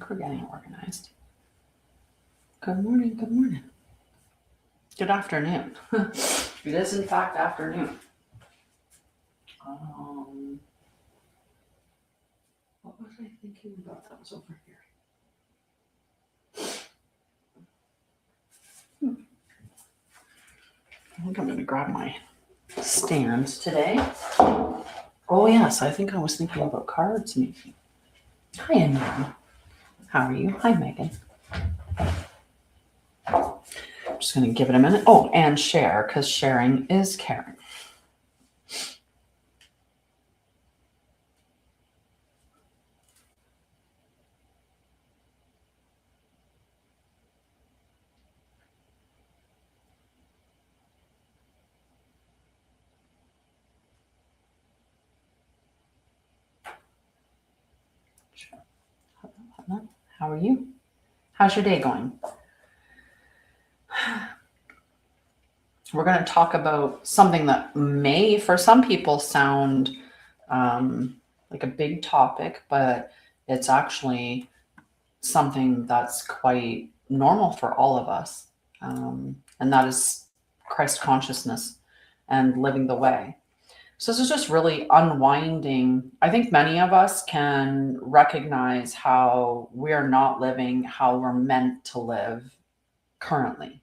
think we're getting organized. Good morning, good morning. Good afternoon. It is, in fact, afternoon. What was I thinking about? That was over here. I think I'm going to grab my stand today. Oh, yes, I think I was thinking about cards maybe. Hi, Anne. How are you? Hi, Megan. I'm just going to give it a minute. Oh, and share, because sharing is caring. How are you? How's your day going? We're going to talk about something that may, for some people, sound like a big topic, but it's actually something that's quite normal for all of us. And that is Christ consciousness and living the way. So this is just really unwinding. I think many of us can recognize how we're not living how we're meant to live currently,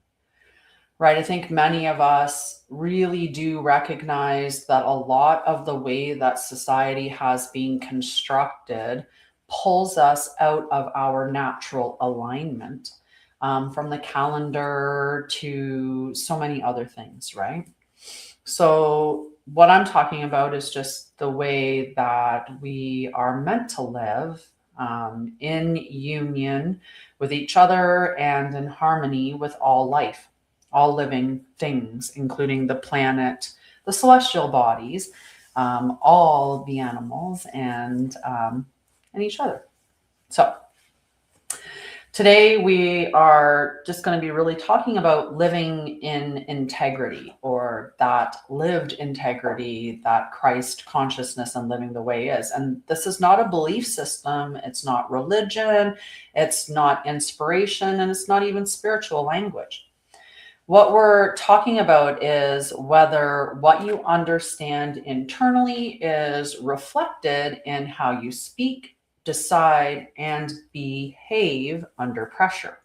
right? I think many of us really do recognize that a lot of the way that society has been constructed pulls us out of our natural alignment, from the calendar to so many other things, right? So what I'm talking about is just the way that we are meant to live, in union with each other and in harmony with all life, all living things, including the planet, the celestial bodies, all the animals, and each other. So today we are just going to be really talking about living in integrity, or that lived integrity that Christ consciousness and living the way is. And this is not a belief system. It's not religion. It's not inspiration. And it's not even spiritual language. What we're talking about is whether what you understand internally is reflected in how you speak, decide, and behave under pressure,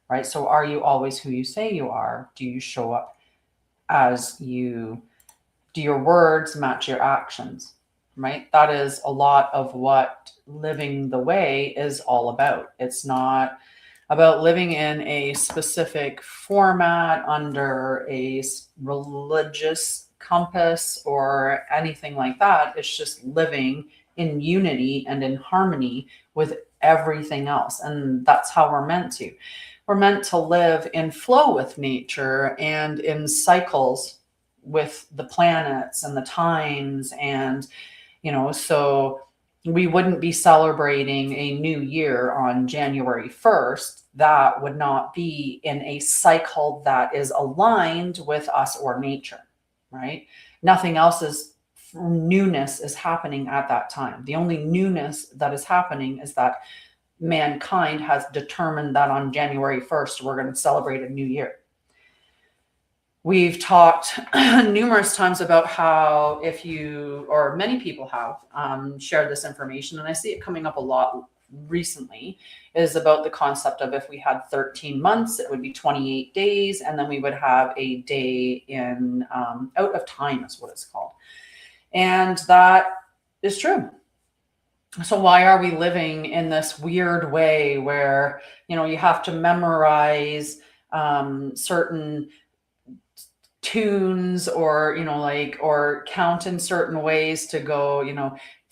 right? So are you always who you say you are? Do you show up as you? Do your words match your actions, right? That is a lot of what living the way is all about. It's not about living in a specific format under a religious compass or anything like that. It's just living in unity and in harmony with everything else. And that's how we're meant to. We're meant to live in flow with nature and in cycles with the planets and the times. And, so we wouldn't be celebrating a new year on January 1st. That would not be in a cycle that is aligned with us or nature, right? Nothing else is newness is happening at that time. The only newness that is happening is that mankind has determined that on January 1st, we're going to celebrate a new year. We've talked numerous times about how many people have shared this information, and I see it coming up a lot recently, is about the concept of if we had 13 months, it would be 28 days, and then we would have a day in out of time is what it's called. And that is true. So why are we living in this weird way where, you have to memorize certain tunes or, or count in certain ways to go,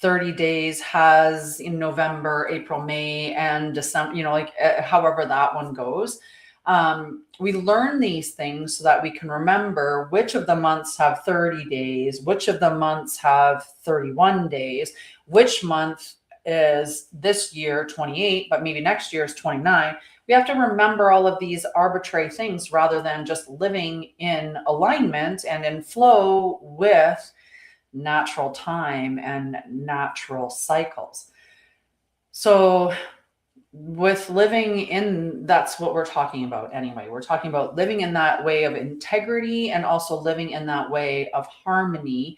30 days has in November, April, May, and December, however that one goes. We learn these things so that we can remember which of the months have 30 days, which of the months have 31 days, which month is this year 28, but maybe next year is 29. We have to remember all of these arbitrary things rather than just living in alignment and in flow with natural time and natural cycles. So with living in, that's what we're talking about anyway. We're talking about living in that way of integrity and also living in that way of harmony,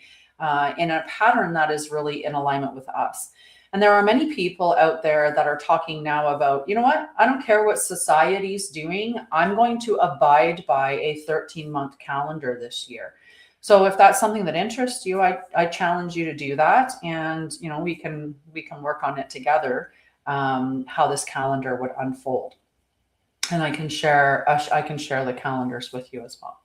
in a pattern that is really in alignment with us. And there are many people out there that are talking now about, you know what, I don't care what society's doing, I'm going to abide by a 13-month calendar this year. So if that's something that interests you, I challenge you to do that, and we can work on it together, how this calendar would unfold. And I can share the calendars with you as well.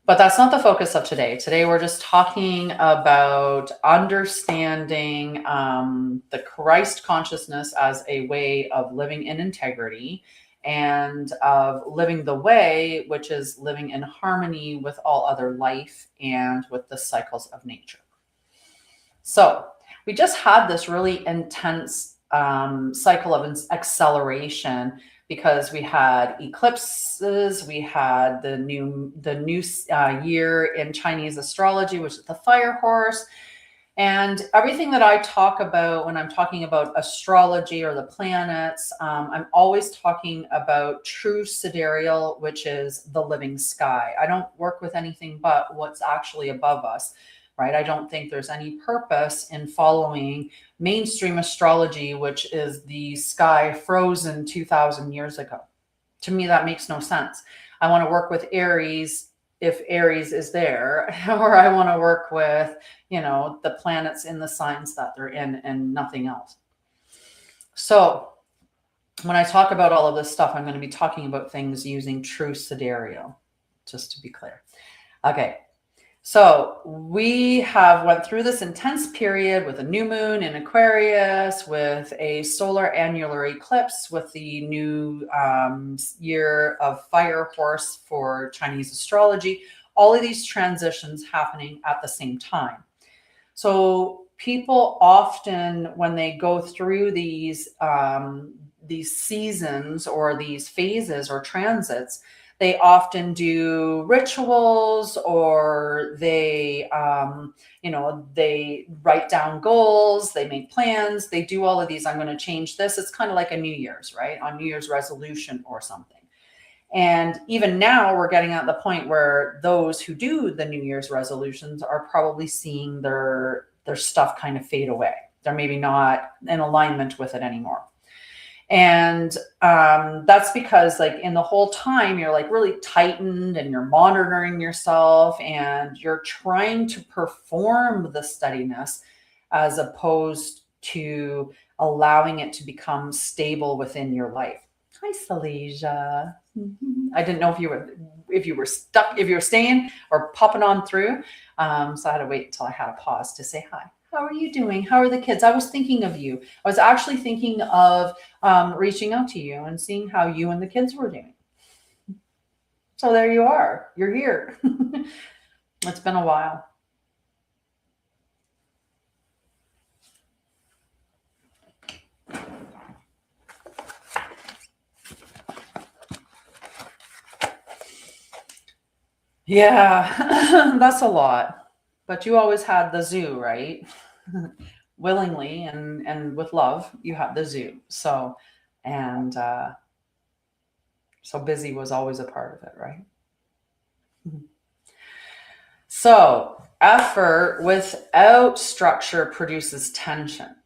But that's not the focus of today. Today, we're just talking about understanding the Christ consciousness as a way of living in integrity and of living the way, which is living in harmony with all other life and with the cycles of nature. So we just had this really intense cycle of acceleration, because we had eclipses, we had the new year in Chinese astrology, which is the fire horse. And everything that I talk about when I'm talking about astrology or the planets, I'm always talking about true sidereal, which is the living sky. I don't work with anything but what's actually above us, right? I don't think there's any purpose in following mainstream astrology, which is the sky frozen 2,000 years ago. To me, that makes no sense. I want to work with Aries if Aries is there, or I want to work with, the planets in the signs that they're in and nothing else. So when I talk about all of this stuff, I'm going to be talking about things using true sidereal, just to be clear. Okay. So we have went through this intense period with a new moon in Aquarius, with a solar annular eclipse, with the new year of fire horse for Chinese astrology, all of these transitions happening at the same time. So people often, when they go through these seasons or these phases or transits, they often do rituals, or they, they write down goals, they make plans, they do all of these. I'm going to change this. It's kind of like a New Year's, right? On New Year's resolution or something. And even now we're getting at the point where those who do the New Year's resolutions are probably seeing their stuff kind of fade away. They're maybe not in alignment with it anymore. And that's because, like, in the whole time you're like really tightened and you're monitoring yourself and you're trying to perform the steadiness as opposed to allowing it to become stable within your life. Hi, Sha'Ryah. I didn't know if you were stuck, if you were staying or popping on through. So I had to wait until I had a pause to say hi. How are you doing? How are the kids? I was thinking of you. I was actually thinking of reaching out to you and seeing how you and the kids were doing. So there you are. You're here. It's been a while. Yeah, that's a lot. But you always had the zoo, right? Willingly and with love, you had the zoo. So, and so busy was always a part of it, right? So effort without structure produces tension,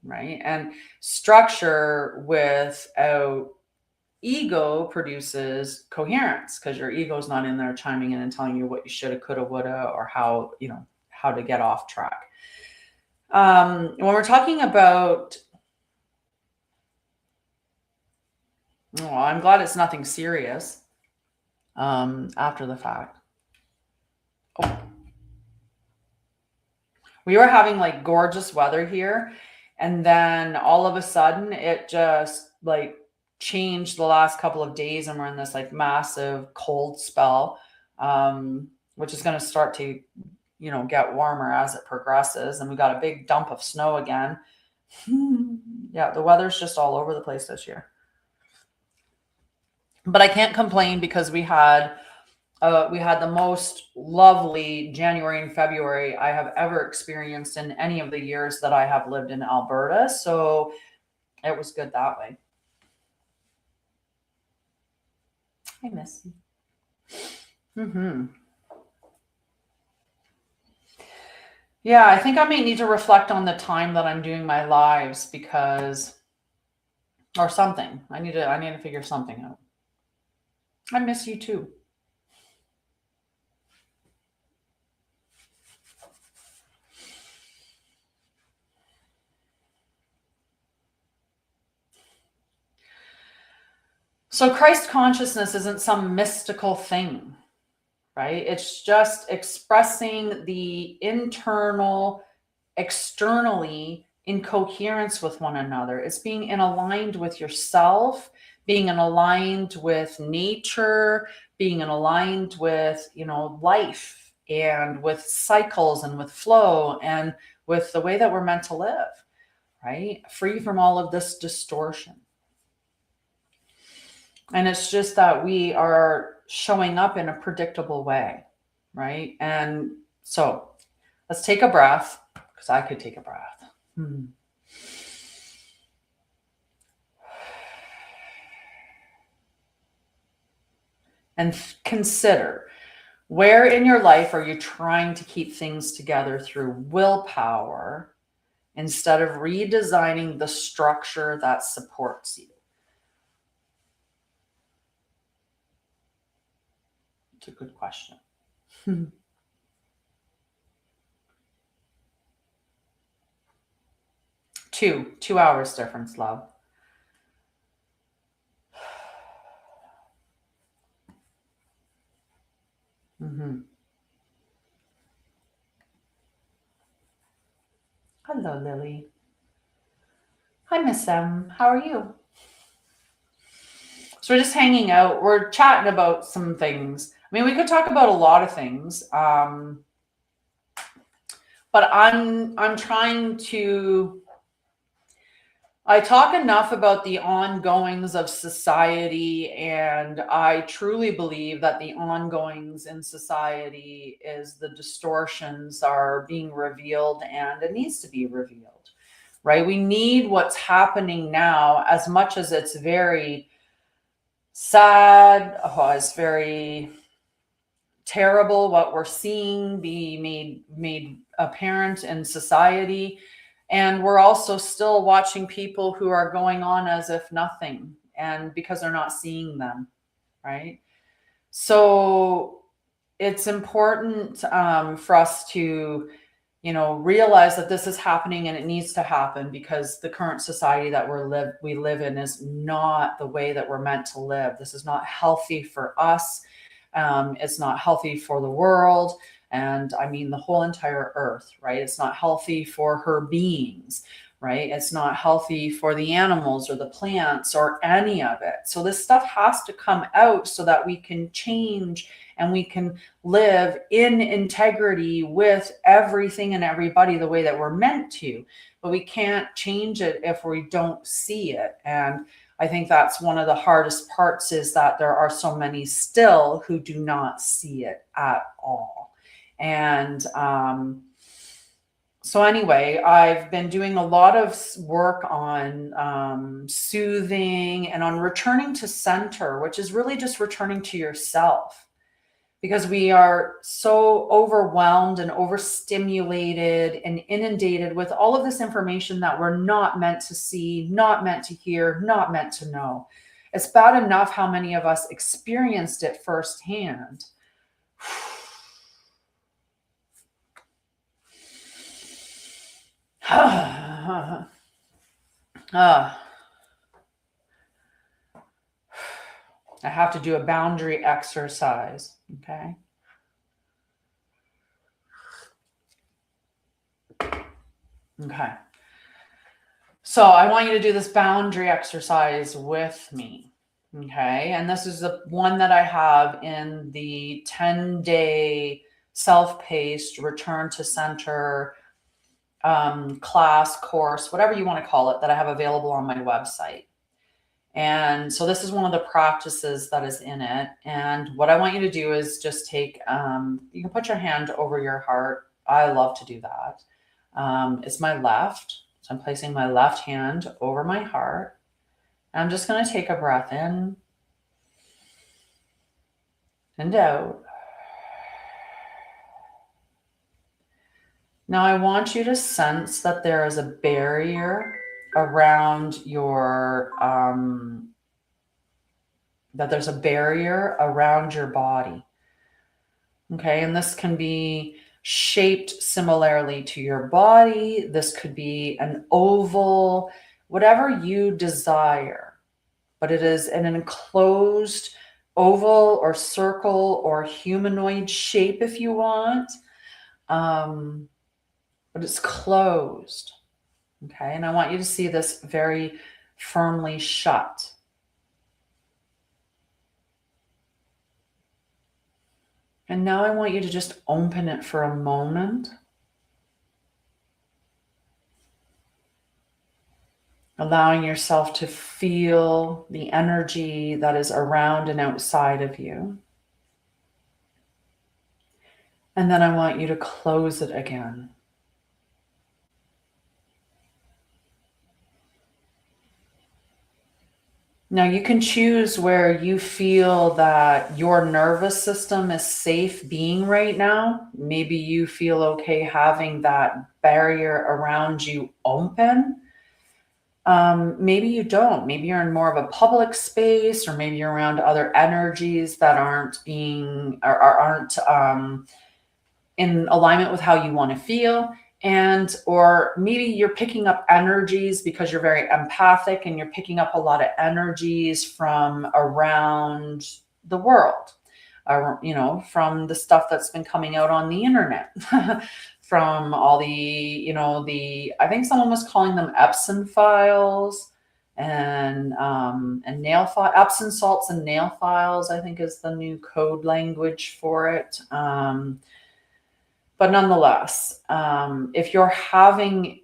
right? And structure without ego produces coherence, because your ego is not in there chiming in and telling you what you shoulda, coulda, woulda, or how to get off track. When we're talking about, well, I'm glad it's nothing serious after the fact. Oh. We were having like gorgeous weather here, and then all of a sudden it just like changed the last couple of days, and we're in this like massive cold spell, which is going to start to get warmer as it progresses, and we got a big dump of snow again. Yeah, the weather's just all over the place this year, but I can't complain because we had the most lovely January and February I have ever experienced in any of the years that I have lived in Alberta. So it was good that way. Hi, Missy. Mm-hmm. Yeah, I think I may need to reflect on the time that I'm doing my lives because, or something. I need to figure something out. I miss you too. So Christ consciousness isn't some mystical thing, right? It's just expressing the internal, externally in coherence with one another. It's being in aligned with yourself, being in aligned with nature, being in aligned with, life and with cycles and with flow and with the way that we're meant to live, right? Free from all of this distortion. And it's just that we are showing up in a predictable way, right? And so let's take a breath, because I could take a breath. And consider, where in your life are you trying to keep things together through willpower instead of redesigning the structure that supports you? It's a good question. 2 hours difference, love. Hello, Lily. Hi, Miss M. How are you? So we're just hanging out. We're chatting about some things. I mean, we could talk about a lot of things, but I'm trying to. I talk enough about the ongoings of society, and I truly believe that the ongoings in society is the distortions are being revealed, and it needs to be revealed, right? We need what's happening now as much as it's very sad, it's very terrible what we're seeing be made apparent in society. And we're also still watching people who are going on as if nothing, and because they're not seeing them, right? So it's important for us to, realize that this is happening and it needs to happen, because the current society that we live in is not the way that we're meant to live. This is not healthy for us. It's not healthy for the world. And I mean, the whole entire earth, right? It's not healthy for her beings, right? It's not healthy for the animals or the plants or any of it. So this stuff has to come out so that we can change and we can live in integrity with everything and everybody the way that we're meant to. But we can't change it if we don't see it. And I think that's one of the hardest parts, is that there are so many still who do not see it at all. And so anyway, I've been doing a lot of work on soothing and on returning to center, which is really just returning to yourself, because we are so overwhelmed and overstimulated and inundated with all of this information that we're not meant to see, not meant to hear, not meant to know. It's bad enough how many of us experienced it firsthand. I have to do a boundary exercise, okay? Okay. So I want you to do this boundary exercise with me, okay? And this is the one that I have in the 10-day self-paced return to center class, course, whatever you want to call it, that I have available on my website. And so this is one of the practices that is in it. And what I want you to do is just take, you can put your hand over your heart. I love to do that. It's my left. So I'm placing my left hand over my heart. I'm just going to take a breath in and out. Now I want you to sense that there is a barrier around your, body. Okay, and this can be shaped similarly to your body. This could be an oval, whatever you desire, but it is in an enclosed oval or circle or humanoid shape if you want, but it's closed. Okay, and I want you to see this very firmly shut. And now I want you to just open it for a moment. Allowing yourself to feel the energy that is around and outside of you. And then I want you to close it again. Now you can choose where you feel that your nervous system is safe being right now. Maybe you feel okay having that barrier around you open. Maybe you don't. Maybe you're in more of a public space, or maybe you're around other energies that aren't in alignment with how you want to feel. And or maybe you're picking up energies because you're very empathic and you're picking up a lot of energies from around the world, from the stuff that's been coming out on the internet, from all the I think someone was calling them Epsom files and nail file, Epsom salts and nail files, I think is the new code language for it. But nonetheless, if you're having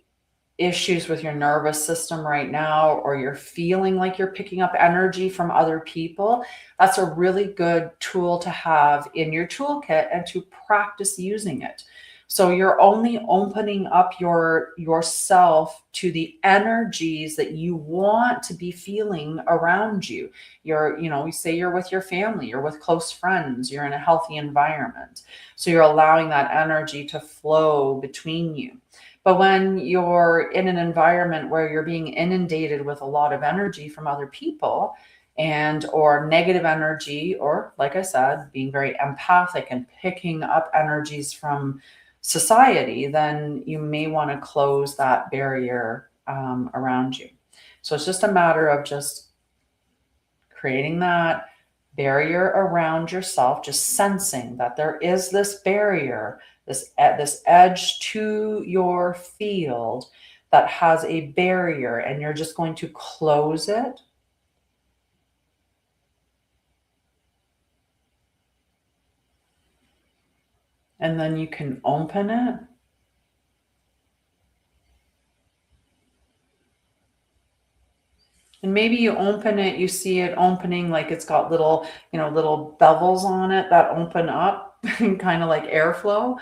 issues with your nervous system right now, or you're feeling like you're picking up energy from other people, that's a really good tool to have in your toolkit and to practice using it. So you're only opening up yourself to the energies that you want to be feeling around you. We say you're with your family, you're with close friends, you're in a healthy environment. So you're allowing that energy to flow between you. But when you're in an environment where you're being inundated with a lot of energy from other people, or negative energy, or like I said, being very empathic and picking up energies from society, then you may want to close that barrier around you. So it's just a matter of just creating that barrier around yourself, just sensing that there is this barrier, this edge to your field that has a barrier, and you're just going to close it. And then you can open it. And maybe you open it, you see it opening like it's got little bevels on it that open up, kind of like airflow.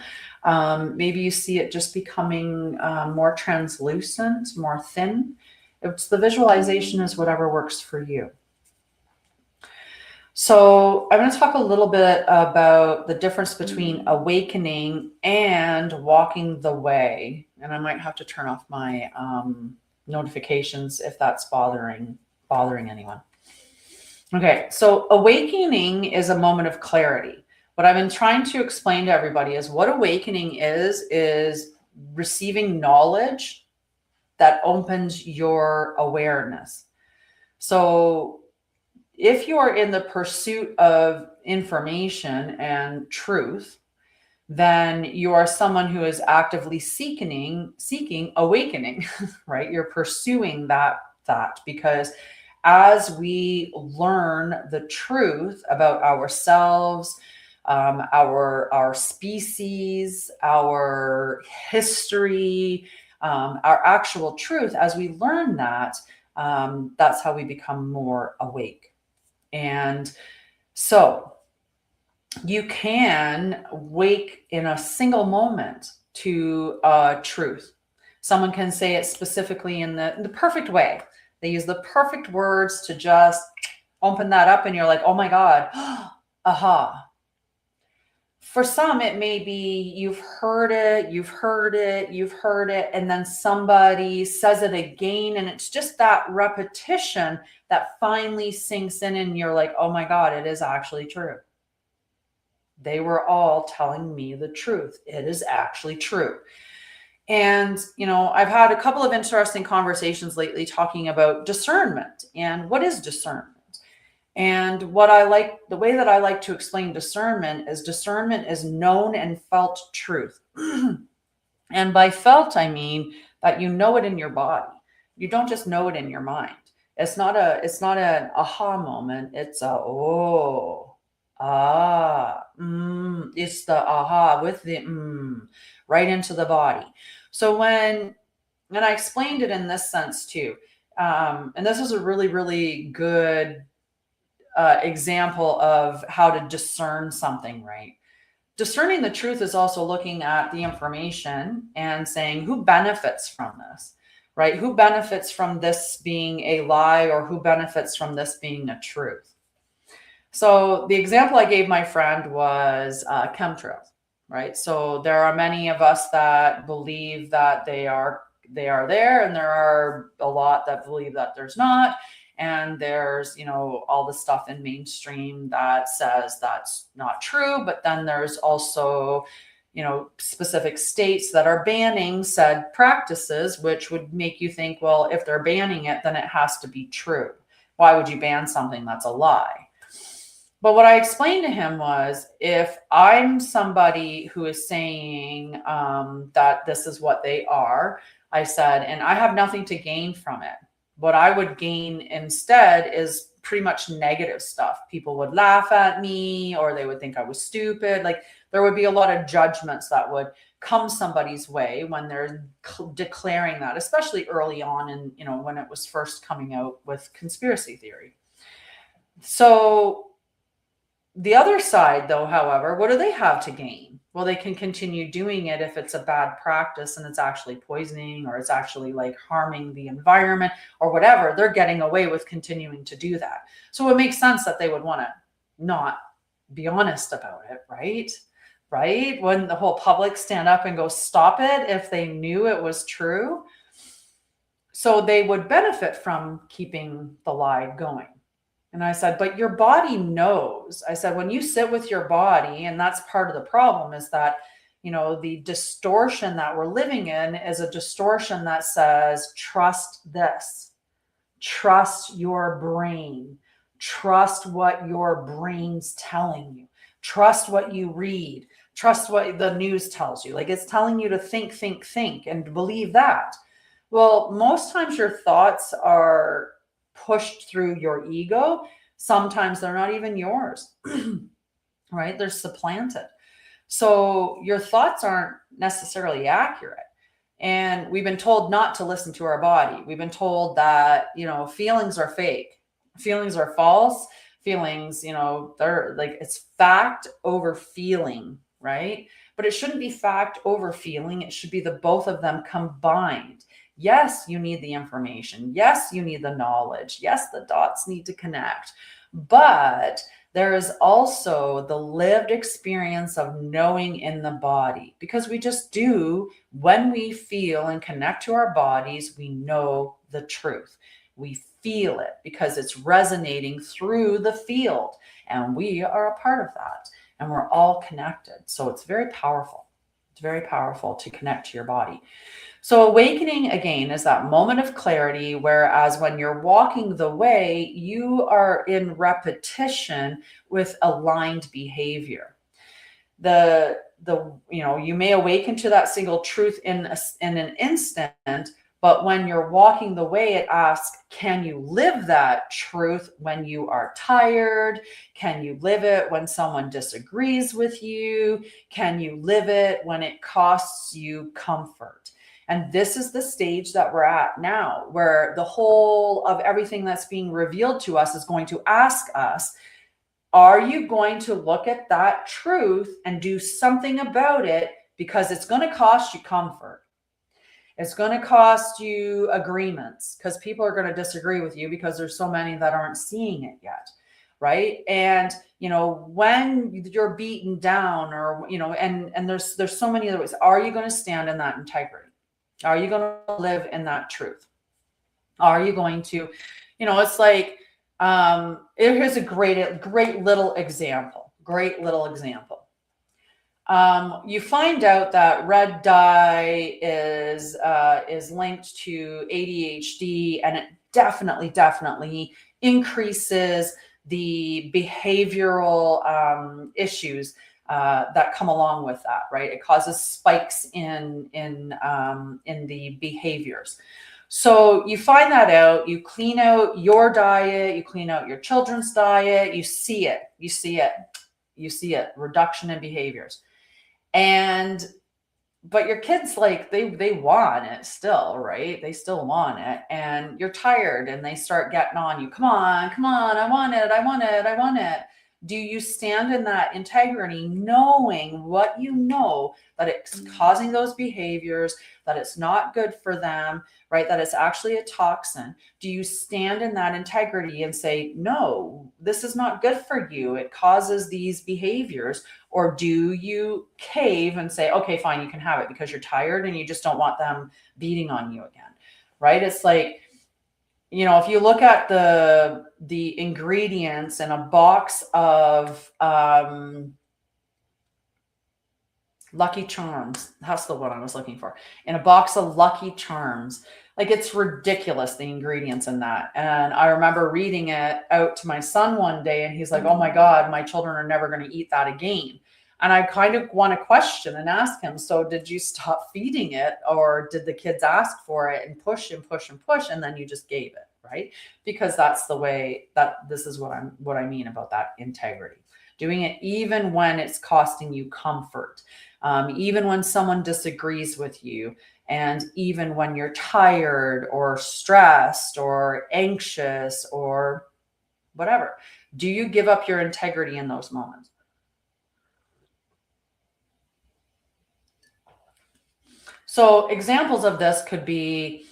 Maybe you see it just becoming more translucent, more thin. It's the visualization is whatever works for you. So I'm going to talk a little bit about the difference between awakening and walking the way. And I might have to turn off my notifications if that's bothering anyone. Okay, so awakening is a moment of clarity. What I've been trying to explain to everybody is what awakening is receiving knowledge that opens your awareness. So if you are in the pursuit of information and truth, then you are someone who is actively seeking awakening, right? You're pursuing that because as we learn the truth about ourselves, our species, our history, our actual truth, as we learn that, that's how we become more awake. And so you can wake in a single moment to truth. Someone can say it specifically in the perfect way. They use the perfect words to just open that up, and you're like, oh my God, aha. For some, it may be you've heard it, you've heard it, you've heard it, and then somebody says it again, and it's just that repetition that finally sinks in, and you're like, oh my God, it is actually true. They were all telling me the truth. It is actually true. And, I've had a couple of interesting conversations lately talking about discernment and what is discernment. And the way that I like to explain discernment is known and felt truth. And by felt, I mean that you know it in your body. You don't just know it in your mind. It's not an aha moment. It's a, oh, it's the aha with the right into the body. So and I explained it in this sense too. And this is a really, really good example of how to discern something, right? Discerning the truth is also looking at the information and saying, who benefits from this, right? Who benefits from this being a lie, or who benefits from this being a truth? So the example I gave my friend was chemtrails, right? So there are many of us that believe that they are there, and there are a lot that believe that there's not. And there's, all the stuff in mainstream that says that's not true. But then there's also, specific states that are banning said practices, which would make you think, well, if they're banning it, then it has to be true. Why would you ban something that's a lie? But what I explained to him was, if I'm somebody who is saying that this is what they are, I said, and I have nothing to gain from it. What I would gain instead is pretty much negative stuff. People would laugh at me, or they would think I was stupid. Like, there would be a lot of judgments that would come somebody's way when they're declaring that, especially early on, and when it was first coming out with conspiracy theory. So the other side, though, however, what do they have to gain? Well, they can continue doing it if it's a bad practice and it's actually poisoning, or it's actually like harming the environment or whatever. They're getting away with continuing to do that. So it makes sense that they would want to not be honest about it, right? Right? Wouldn't the whole public stand up and go stop it if they knew it was true? So they would benefit from keeping the lie going. And I said, but your body knows. I said, when you sit with your body, and that's part of the problem, is that, the distortion that we're living in is a distortion that says, trust this, trust your brain, trust what your brain's telling you, trust what you read, trust what the news tells you. Like, it's telling you to think, and believe that. Well, most times your thoughts are pushed through your ego. Sometimes they're not even yours, right? They're supplanted. So your thoughts aren't necessarily accurate. And we've been told not to listen to our body. We've been told that, feelings are fake. Feelings are false. Feelings, they're like, it's fact over feeling, right? But it shouldn't be fact over feeling. It should be the both of them combined. Yes, you need the information. Yes, you need the knowledge. Yes, the dots need to connect. But there is also the lived experience of knowing in the body, because we just do. When we feel and connect to our bodies, we know the truth. We feel it because it's resonating through the field, and we are a part of that, and we're all connected. So it's very powerful. It's very powerful to connect to your body. So awakening, again, is that moment of clarity, whereas when you're walking the way, you are in repetition with aligned behavior. You may awaken to that single truth in an instant, but when you're walking the way, it asks, can you live that truth when you are tired? Can you live it when someone disagrees with you? Can you live it when it costs you comfort? And this is the stage that we're at now, where the whole of everything that's being revealed to us is going to ask us, are you going to look at that truth and do something about it? Because it's going to cost you comfort. It's going to cost you agreements, because people are going to disagree with you because there's so many that aren't seeing it yet. right? And when you're beaten down, or and there's so many other ways. Are you going to stand in that integrity? Are you going to live in that truth? Are you going to, it's like, here's a great little example. Great little example. You find out that red dye is linked to ADHD, and it definitely increases the behavioral issues that come along with that, right? It causes spikes in the behaviors. So you find that out, you clean out your diet, you clean out your children's diet, you see it, reduction in behaviors. But your kids, like, they want it still, right? They still want it, and you're tired, and they start getting on you. Come on, I want it. Do you stand in that integrity, knowing what you know, that it's causing those behaviors, that it's not good for them, right? That it's actually a toxin. Do you stand in that integrity and say, no, this is not good for you, it causes these behaviors? Or do you cave and say, okay, fine, you can have it because you're tired and you just don't want them beating on you again, right? It's like, if you look at the ingredients in a box of Lucky Charms, that's the one I was looking for, in a box of Lucky Charms, like, it's ridiculous, the ingredients in that. And I remember reading it out to my son one day, and he's like, oh my God, my children are never going to eat that again. And I kind of want to question and ask him, so did you stop feeding it, or did the kids ask for it and push and push and push, and then you just gave it, right? Because that's the way that this is what I mean about that integrity. Doing it even when it's costing you comfort, even when someone disagrees with you, and even when you're tired or stressed or anxious or whatever. Do you give up your integrity in those moments? So examples of this could be,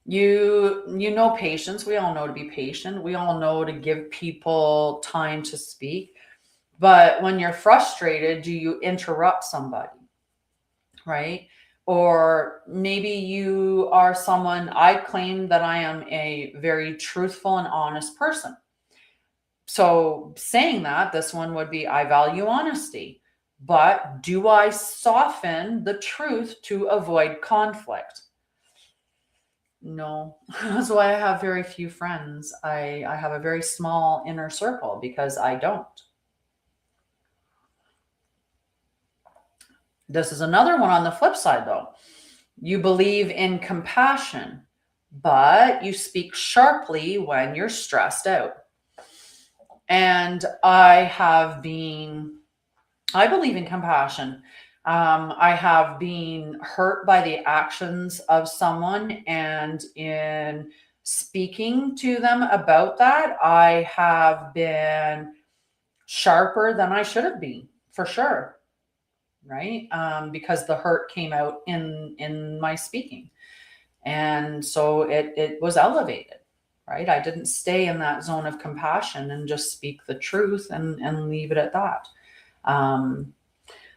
patience. We all know to be patient. We all know to give people time to speak. But when you're frustrated, do you interrupt somebody? Right? Or maybe you are someone, I claim that I am a very truthful and honest person. So saying that, this one would be, I value honesty, but do I soften the truth to avoid conflict? No. That's why I have very few friends. I have a very small inner circle because I don't. This is another one on the flip side, though. You believe in compassion, but you speak sharply when you're stressed out. And I believe in compassion. I have been hurt by the actions of someone, and in speaking to them about that, I have been sharper than I should have been, for sure. Right? Because the hurt came out in my speaking. And so it was elevated, right? I didn't stay in that zone of compassion and just speak the truth and leave it at that.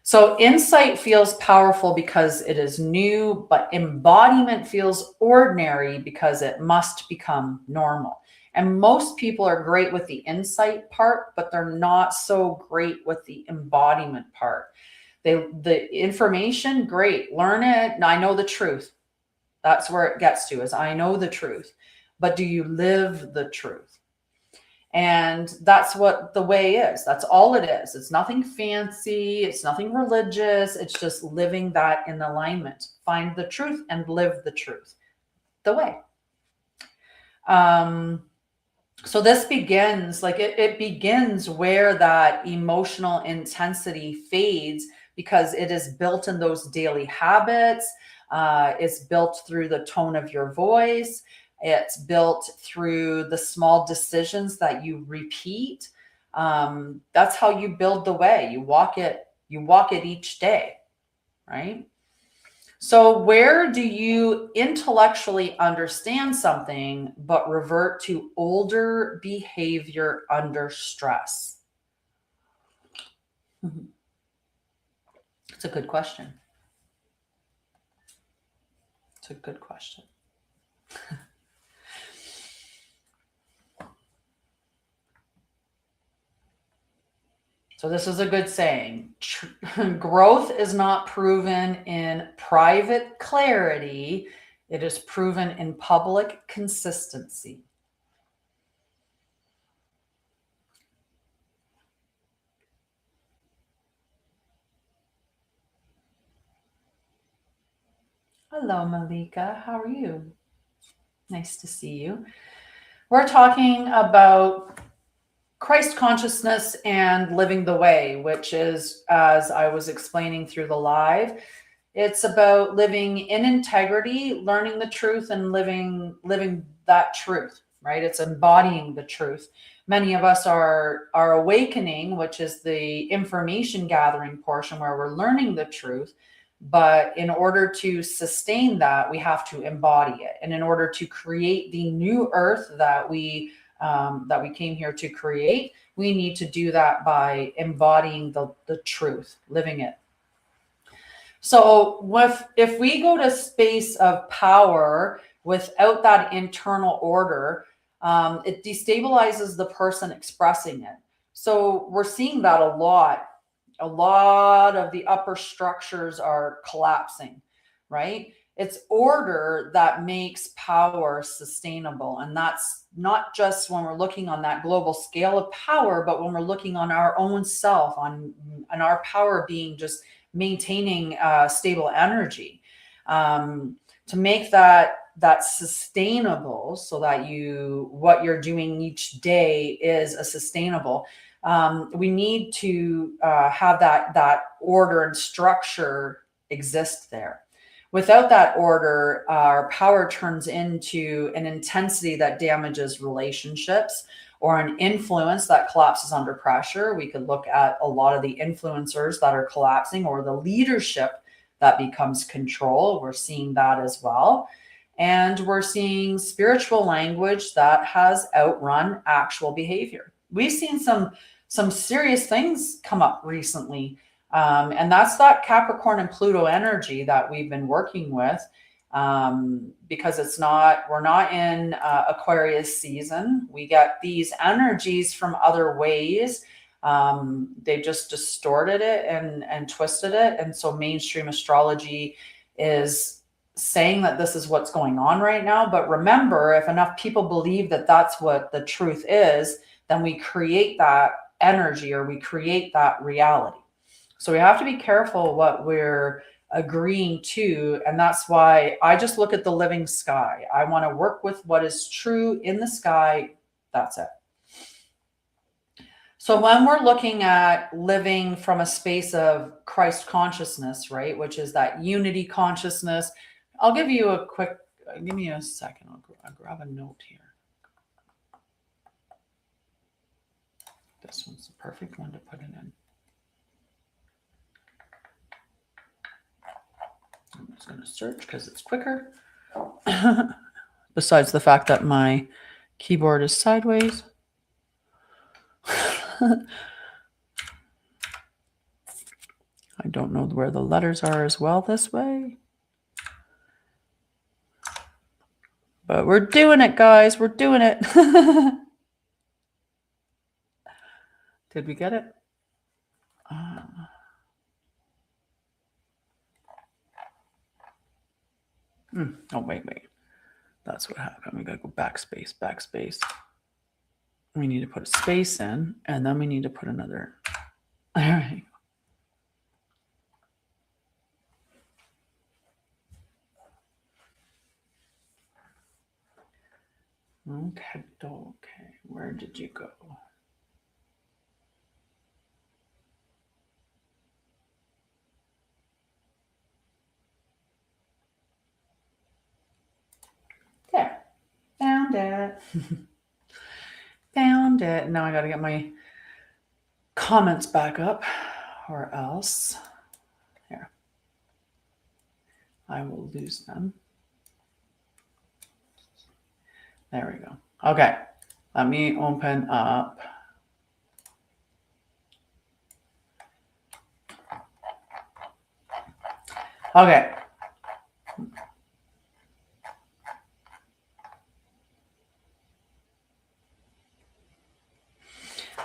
So insight feels powerful because it is new, but embodiment feels ordinary because it must become normal. And most people are great with the insight part, but they're not so great with the embodiment part. The information, great, learn it. I know the truth. That's where it gets to, is I know the truth, but do you live the truth? And that's what the way is. That's all it is. It's nothing fancy. It's nothing religious. It's just living that in alignment. Find the truth and live the truth. The way. So this begins, like it begins where that emotional intensity fades, because it is built in those daily habits. It's built through the tone of your voice. It's built through the small decisions that you repeat. That's how you build the way. You walk it each day, right? So where do you intellectually understand something but revert to older behavior under stress? It's a good question. It's a good question. So this is a good saying. Growth is not proven in private clarity. It is proven in public consistency. Hello, Malika. How are you? Nice to see you. We're talking about Christ consciousness and living the way, which is, as I was explaining through the live, it's about living in integrity, learning the truth, and living that truth, right? It's embodying the truth. Many of us are awakening, which is the information gathering portion where we're learning the truth. But in order to sustain that, we have to embody it. And in order to create the new earth that we came here to create, we need to do that by embodying the truth, living it. So if we go to space of power without that internal order, it destabilizes the person expressing it. So we're seeing that a lot. A lot of the upper structures are collapsing, right? It's order that makes power sustainable. And that's not just when we're looking on that global scale of power, but when we're looking on our own self, on our power being just maintaining stable energy, to make that sustainable, so that what you're doing each day is a sustainable. We need to have that order and structure exist there. Without that order, our power turns into an intensity that damages relationships, or an influence that collapses under pressure. We could look at a lot of the influencers that are collapsing, or the leadership that becomes control. We're seeing that as well. And we're seeing spiritual language that has outrun actual behavior. We've seen some serious things come up recently. And that's that Capricorn and Pluto energy that we've been working with, because we're not in Aquarius season. We get these energies from other ways. They just distorted it and twisted it. And so mainstream astrology is saying that this is what's going on right now. But remember, if enough people believe that that's what the truth is, then we create that energy, or we create that reality. So we have to be careful what we're agreeing to. And that's why I just look at the living sky. I want to work with what is true in the sky. That's it. So when we're looking at living from a space of Christ consciousness, right, which is that unity consciousness, I'll give you a quick, give me a second. I'll grab a note here. This one's the perfect one to put it in. I'm just going to search because it's quicker. Besides the fact that my keyboard is sideways. I don't know where the letters are as well this way. But we're doing it, guys. We're doing it. Did we get it? Oh, wait. That's what happened. We got to go backspace. We need to put a space in, and then we need to put another. All right. Okay. Where did you go? There. Found it. Found it. Now I got to get my comments back up, or else. Here. I will lose them. There we go. Okay, let me open up. Okay.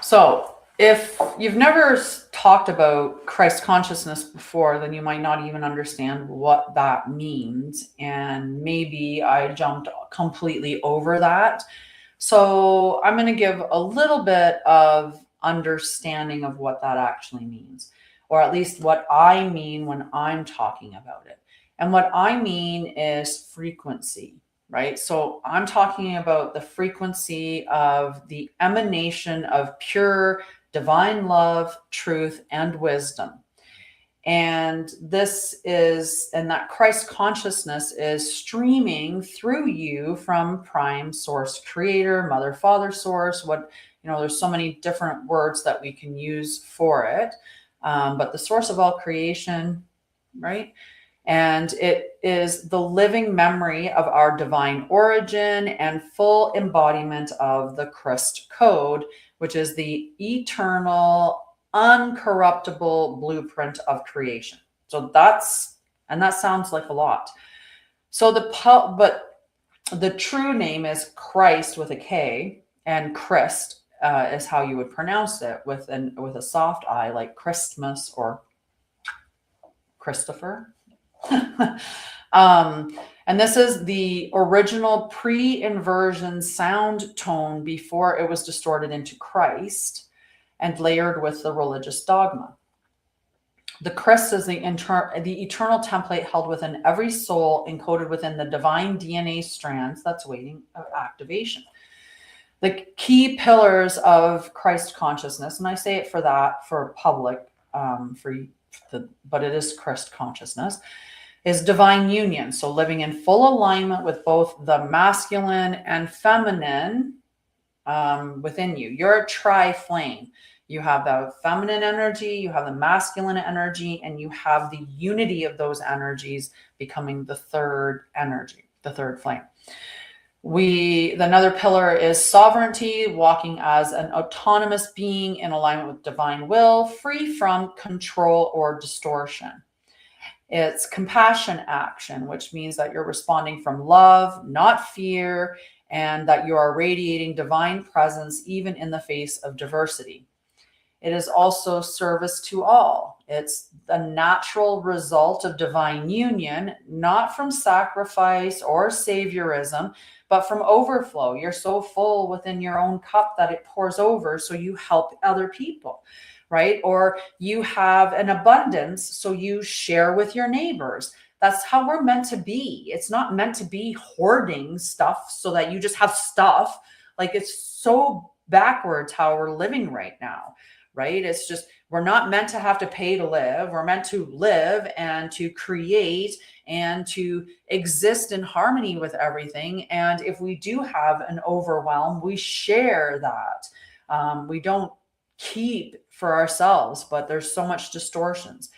So if you've never talked about Christ consciousness before, then you might not even understand what that means. And maybe I jumped completely over that. So I'm going to give a little bit of understanding of what that actually means, or at least what I mean when I'm talking about it. And what I mean is frequency, right? So I'm talking about the frequency of the emanation of pure divine love, truth, and wisdom. And that Christ consciousness is streaming through you from prime source creator, mother, father source. There's so many different words that we can use for it. But the source of all creation, right? And it is the living memory of our divine origin and full embodiment of the Christ code, which is the eternal, uncorruptible blueprint of creation. So that sounds like a lot. So but the true name is Christ with a K, and Christ is how you would pronounce it with a soft I, like Christmas or Christopher. And this is the original pre-inversion sound tone before it was distorted into Christ and layered with the religious dogma. The Christ is the eternal template held within every soul, encoded within the divine DNA strands that's waiting activation. The key pillars of Christ consciousness, and I say it for public, but it is Christ consciously, is divine union. So living in full alignment with both the masculine and feminine within you. You're a tri-flame. You have the feminine energy, you have the masculine energy, and you have the unity of those energies becoming the third energy, the third flame. Another pillar is sovereignty, walking as an autonomous being in alignment with divine will, free from control or distortion. It's compassion action, which means that you're responding from love, not fear, and that you are radiating divine presence even in the face of diversity. It is also service to all. It's the natural result of divine union, not from sacrifice or saviorism, but from overflow. You're so full within your own cup that it pours over, so you help other people. Right? Or you have an abundance, so you share with your neighbors. That's how we're meant to be. It's not meant to be hoarding stuff so that you just have stuff. Like, it's so backwards how we're living right now, right? It's just, we're not meant to have to pay to live. We're meant to live and to create and to exist in harmony with everything. And if we do have an overwhelm, we share that. We don't keep for ourselves, but there's so much distortions.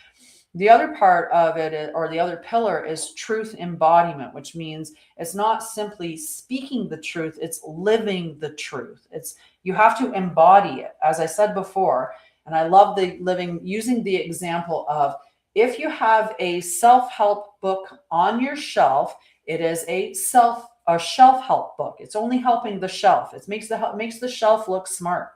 The other part of it, or the other pillar, is truth embodiment, which means it's not simply speaking the truth, it's living the truth. You have to embody it, as I said before. And I love using the example of, if you have a self-help book on your shelf, it is a shelf-help book. It's only helping the shelf. It makes the shelf look smart.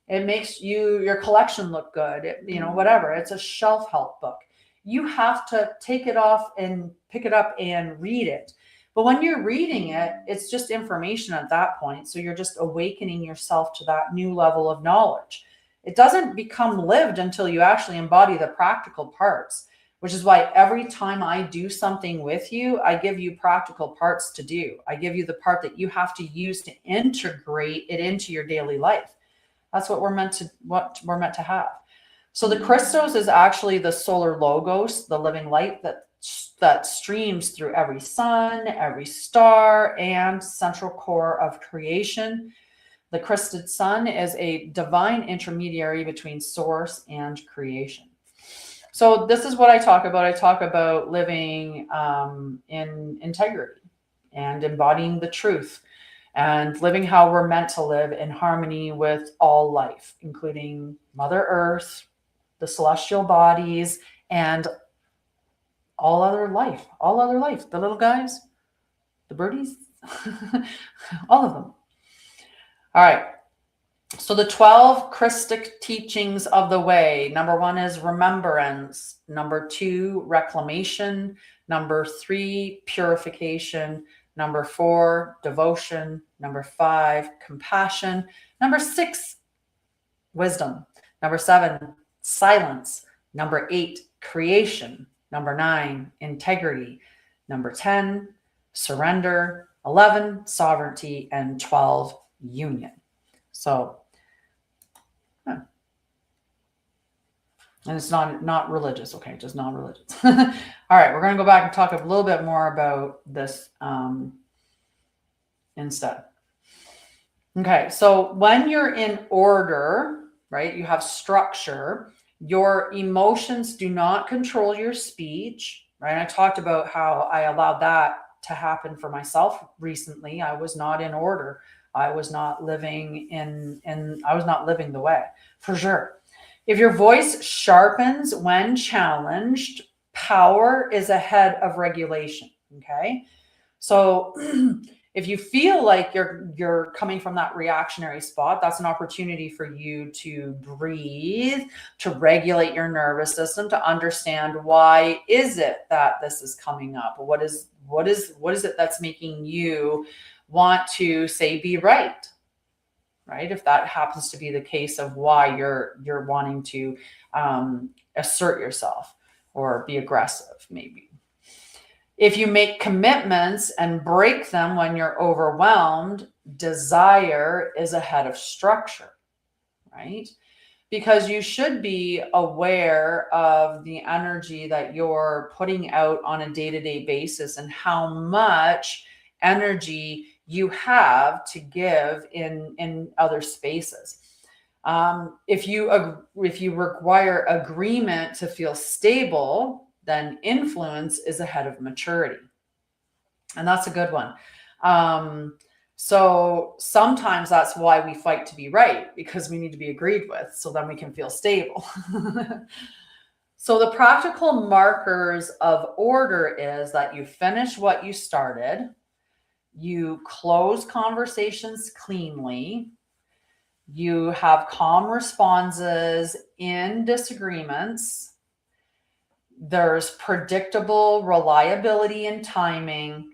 It makes your collection look good, whatever. It's a shelf-help book. You have to take it off and pick it up and read it. But when you're reading it, it's just information at that point. So you're just awakening yourself to that new level of knowledge. It doesn't become lived until you actually embody the practical parts, which is why every time I do something with you, I give you practical parts to do. I give you the part that you have to use to integrate it into your daily life. That's what we're meant to have. So the Christos is actually the solar logos, the living light that streams through every sun, every star, and central core of creation. The Christed sun is a divine intermediary between source and creation. So this is what I talk about. I talk about living in integrity and embodying the truth and living how we're meant to live in harmony with all life, including Mother Earth, the celestial bodies, and all other life, the little guys, the birdies, all of them. All right. So the 12 Christic teachings of the way. Number 1 is remembrance. Number 2, reclamation. Number 3, purification. Number 4, devotion. Number 5, compassion. Number 6, wisdom. Number 7, silence. Number 8, creation. Number 9, integrity. Number 10, surrender. 11, sovereignty. And 12, union. So, and it's not religious, okay, just non-religious. All right, we're going to go back and talk a little bit more about this instead. Okay, so when you're in order, right, you have structure, your emotions do not control your speech, right? And I talked about how I allowed that to happen for myself recently. I was not in order. I was not living I was not living the way, for sure. If your voice sharpens when challenged, power is ahead of regulation. Okay. So if you feel like you're coming from that reactionary spot, that's an opportunity for you to breathe, to regulate your nervous system, to understand why is it that this is coming up? What is it that's making you want to say be right? Right? If that happens to be the case of why you're wanting to assert yourself or be aggressive, maybe. If you make commitments and break them when you're overwhelmed, desire is ahead of structure, right? Because you should be aware of the energy that you're putting out on a day-to-day basis and how much energy you have to give in other spaces. If you require agreement to feel stable, then influence is ahead of maturity. And that's a good one. So sometimes that's why we fight to be right, because we need to be agreed with, so then we can feel stable. So the practical markers of order is that you finish what you started, you close conversations cleanly, you have calm responses in disagreements, there's predictable reliability and timing,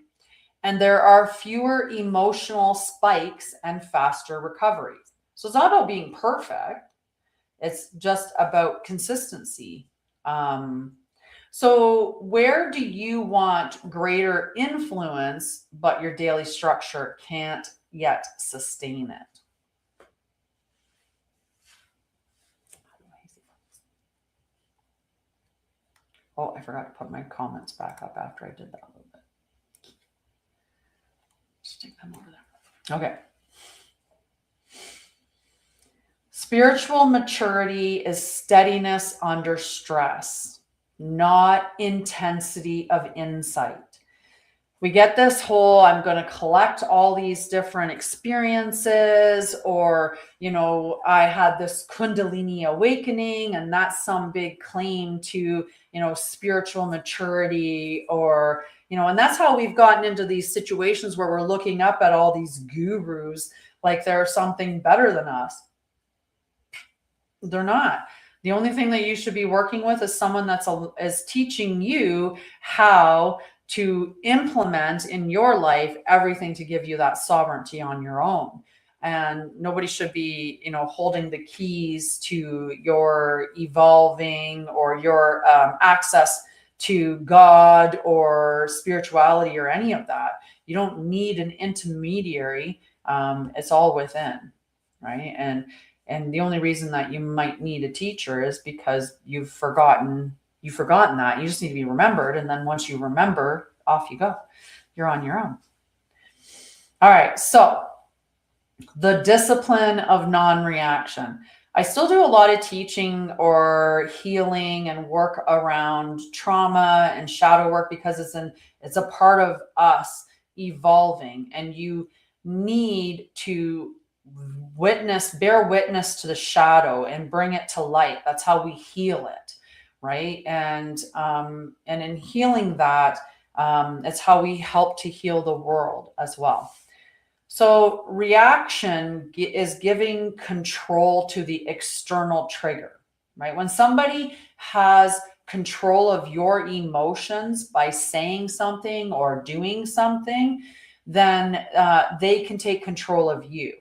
and there are fewer emotional spikes and faster recoveries. So it's not about being perfect. It's just about consistency. So where do you want greater influence, but your daily structure can't yet sustain it? Oh, I forgot to put my comments back up after I did that a little bit. Just take them over there. Okay. Spiritual maturity is steadiness under stress, not intensity of insight. We get this whole, I'm going to collect all these different experiences, or, I had this Kundalini awakening, and that's some big claim to, spiritual maturity, or, and that's how we've gotten into these situations where we're looking up at all these gurus like they're something better than us. They're not. The only thing that you should be working with is someone is teaching you how to implement in your life everything to give you that sovereignty on your own. And nobody should be, holding the keys to your evolving or your access to God or spirituality or any of that. You don't need an intermediary. It's all within, right? And the only reason that you might need a teacher is because you've forgotten that. You just need to be remembered. And then once you remember, off you go. You're on your own. All right. So the discipline of non-reaction. I still do a lot of teaching or healing and work around trauma and shadow work because it's a part of us evolving, and you need to bear witness to the shadow and bring it to light. That's how we heal it, right? And in healing that, it's how we help to heal the world as well. So reaction is giving control to the external trigger, right? When somebody has control of your emotions by saying something or doing something, then they can take control of you.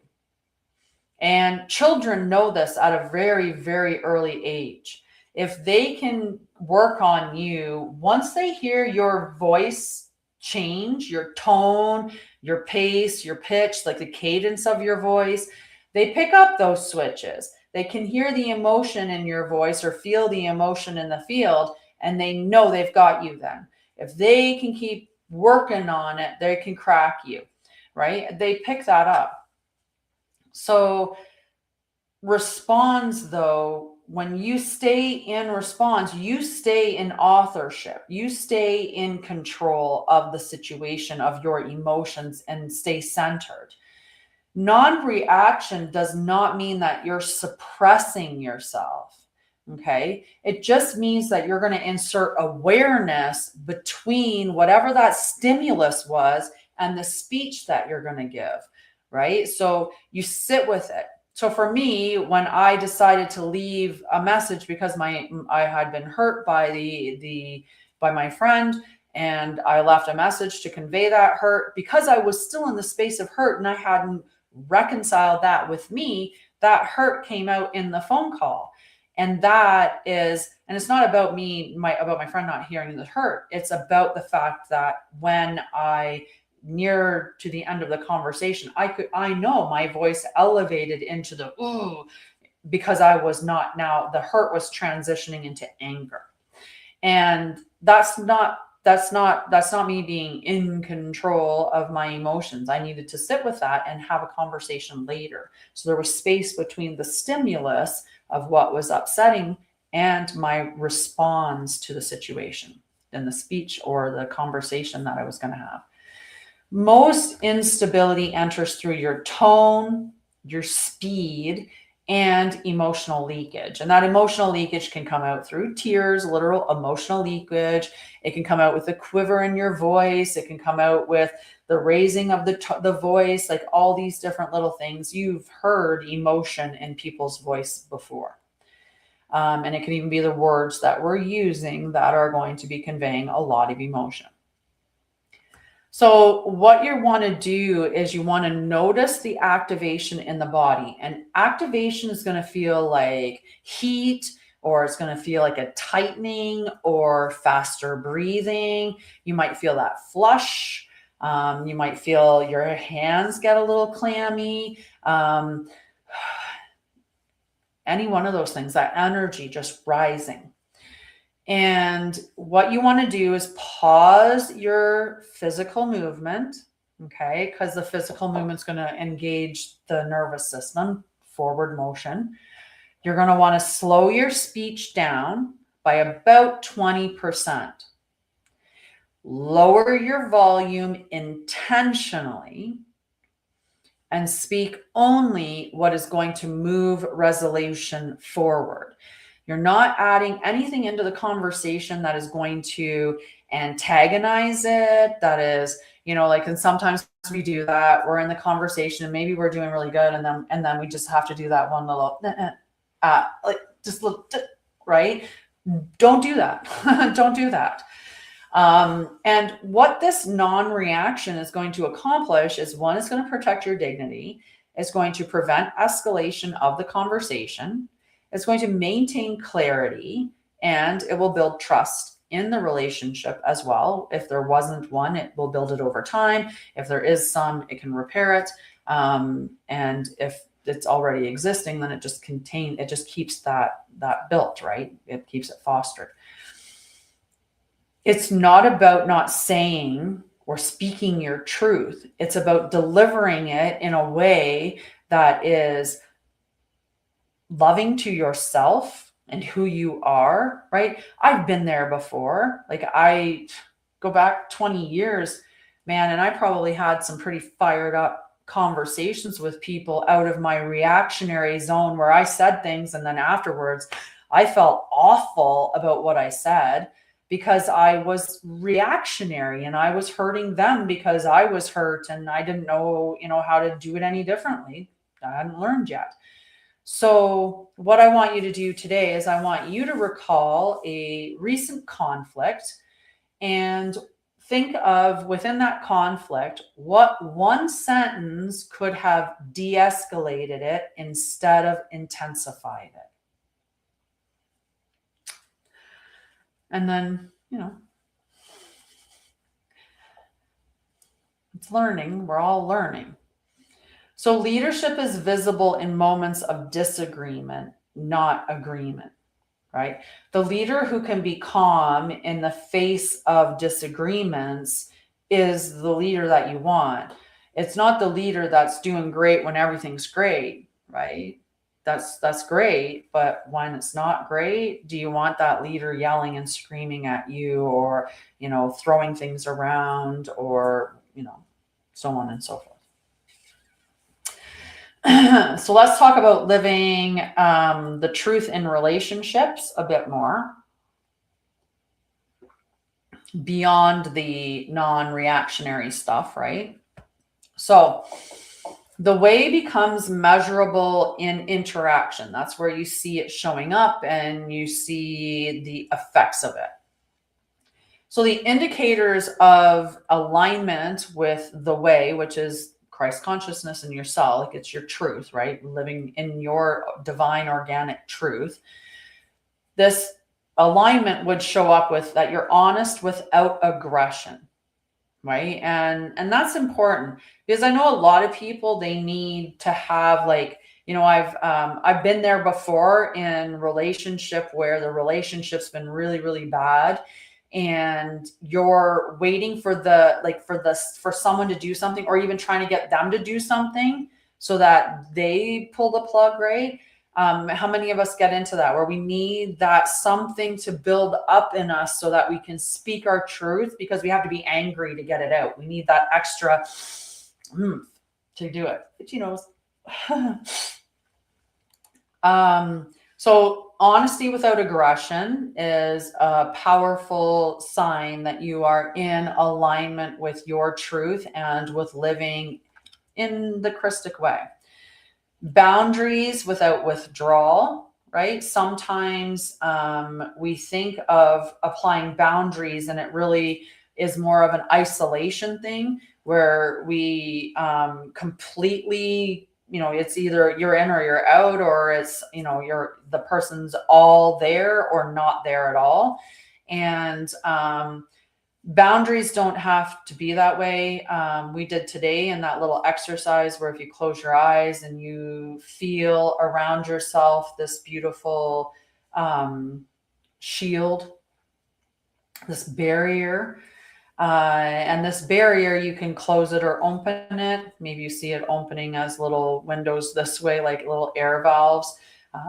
And children know this at a very, very early age. If they can work on you, once they hear your voice change, your tone, your pace, your pitch, like the cadence of your voice, they pick up those switches. They can hear the emotion in your voice or feel the emotion in the field, and they know they've got you then. If they can keep working on it, they can crack you, right? They pick that up. So responds, though, when you stay in response, you stay in authorship, you stay in control of the situation, of your emotions, and stay centered. Non-reaction does not mean that you're suppressing yourself. Okay. It just means that you're going to insert awareness between whatever that stimulus was and the speech that you're going to give. Right. So you sit with it. So for me, when I decided to leave a message because I had been hurt by by my friend, and I left a message to convey that hurt because I was still in the space of hurt and I hadn't reconciled that with me, that hurt came out in the phone call. And it's not about about my friend not hearing the hurt. It's about the fact that when near to the end of the conversation, I know my voice elevated into the ooh, because I was not, now the hurt was transitioning into anger. And that's not me being in control of my emotions. I needed to sit with that and have a conversation later. So there was space between the stimulus of what was upsetting and my response to the situation and the speech or the conversation that I was going to have. Most instability enters through your tone, your speed, and emotional leakage. And that emotional leakage can come out through tears, literal emotional leakage. It can come out with a quiver in your voice. It can come out with the raising of the voice, like all these different little things. You've heard emotion in people's voice before. And it can even be the words that we're using that are going to be conveying a lot of emotion. So what you want to do is you want to notice the activation in the body, and activation is going to feel like heat, or it's going to feel like a tightening or faster breathing. You might feel that flush. You might feel your hands get a little clammy. Any one of those things, that energy just rising. And what you want to do is pause your physical movement, okay? Because the physical movement is going to engage the nervous system, forward motion. You're going to want to slow your speech down by about 20%. Lower your volume intentionally and speak only what is going to move resolution forward. You're not adding anything into the conversation that is going to antagonize it. That is, and sometimes we do that. We're in the conversation and maybe we're doing really good. And then we just have to do that one little, right? Don't do that. Don't do that. And what this non-reaction is going to accomplish is, one, it's going to protect your dignity. It's going to prevent escalation of the conversation. It's going to maintain clarity, and it will build trust in the relationship as well. If there wasn't one, it will build it over time. If there is some, it can repair it. And if it's already existing, then it just keeps that built, right? It keeps it fostered. It's not about not saying or speaking your truth. It's about delivering it in a way that is loving to yourself and who you are, right? I've been there before. Like, I go back 20 years, man, and I probably had some pretty fired up conversations with people out of my reactionary zone where I said things and then afterwards I felt awful about what I said because I was reactionary and I was hurting them because I was hurt and I didn't know, how to do it any differently. I hadn't learned yet. So what I want you to do today is I want you to recall a recent conflict and think of, within that conflict, what one sentence could have de-escalated it instead of intensified it. And then, it's learning. We're all learning. So leadership is visible in moments of disagreement, not agreement, right? The leader who can be calm in the face of disagreements is the leader that you want. It's not the leader that's doing great when everything's great, right? That's great, but when it's not great, do you want that leader yelling and screaming at you, or throwing things around, or so on and so forth? So let's talk about living the truth in relationships a bit more, beyond the non-reactionary stuff, right? So the way becomes measurable in interaction. That's where you see it showing up and you see the effects of it. So the indicators of alignment with the way, which is Christ consciousness in yourself, like it's your truth, right? Living in your divine organic truth. This alignment would show up with that you're honest without aggression, right? And that's important because I know a lot of people, they need to have, like, I've been there before in relationship where the relationship's been really, really bad, and you're waiting for for someone to do something, or even trying to get them to do something so that they pull the plug, right? How many of us get into that, where we need that something to build up in us so that we can speak our truth, because we have to be angry to get it out. We need that extra to do it. But so honesty without aggression is a powerful sign that you are in alignment with your truth and with living in the Christic way. Boundaries without withdrawal, right? Sometimes we think of applying boundaries and it really is more of an isolation thing, where we completely, it's either you're in or you're out, or it's, the person's all there or not there at all. And boundaries don't have to be that way. We did today in that little exercise where if you close your eyes and you feel around yourself this beautiful shield, this barrier, and this barrier, you can close it or open it. Maybe you see it opening as little windows this way, like little air valves.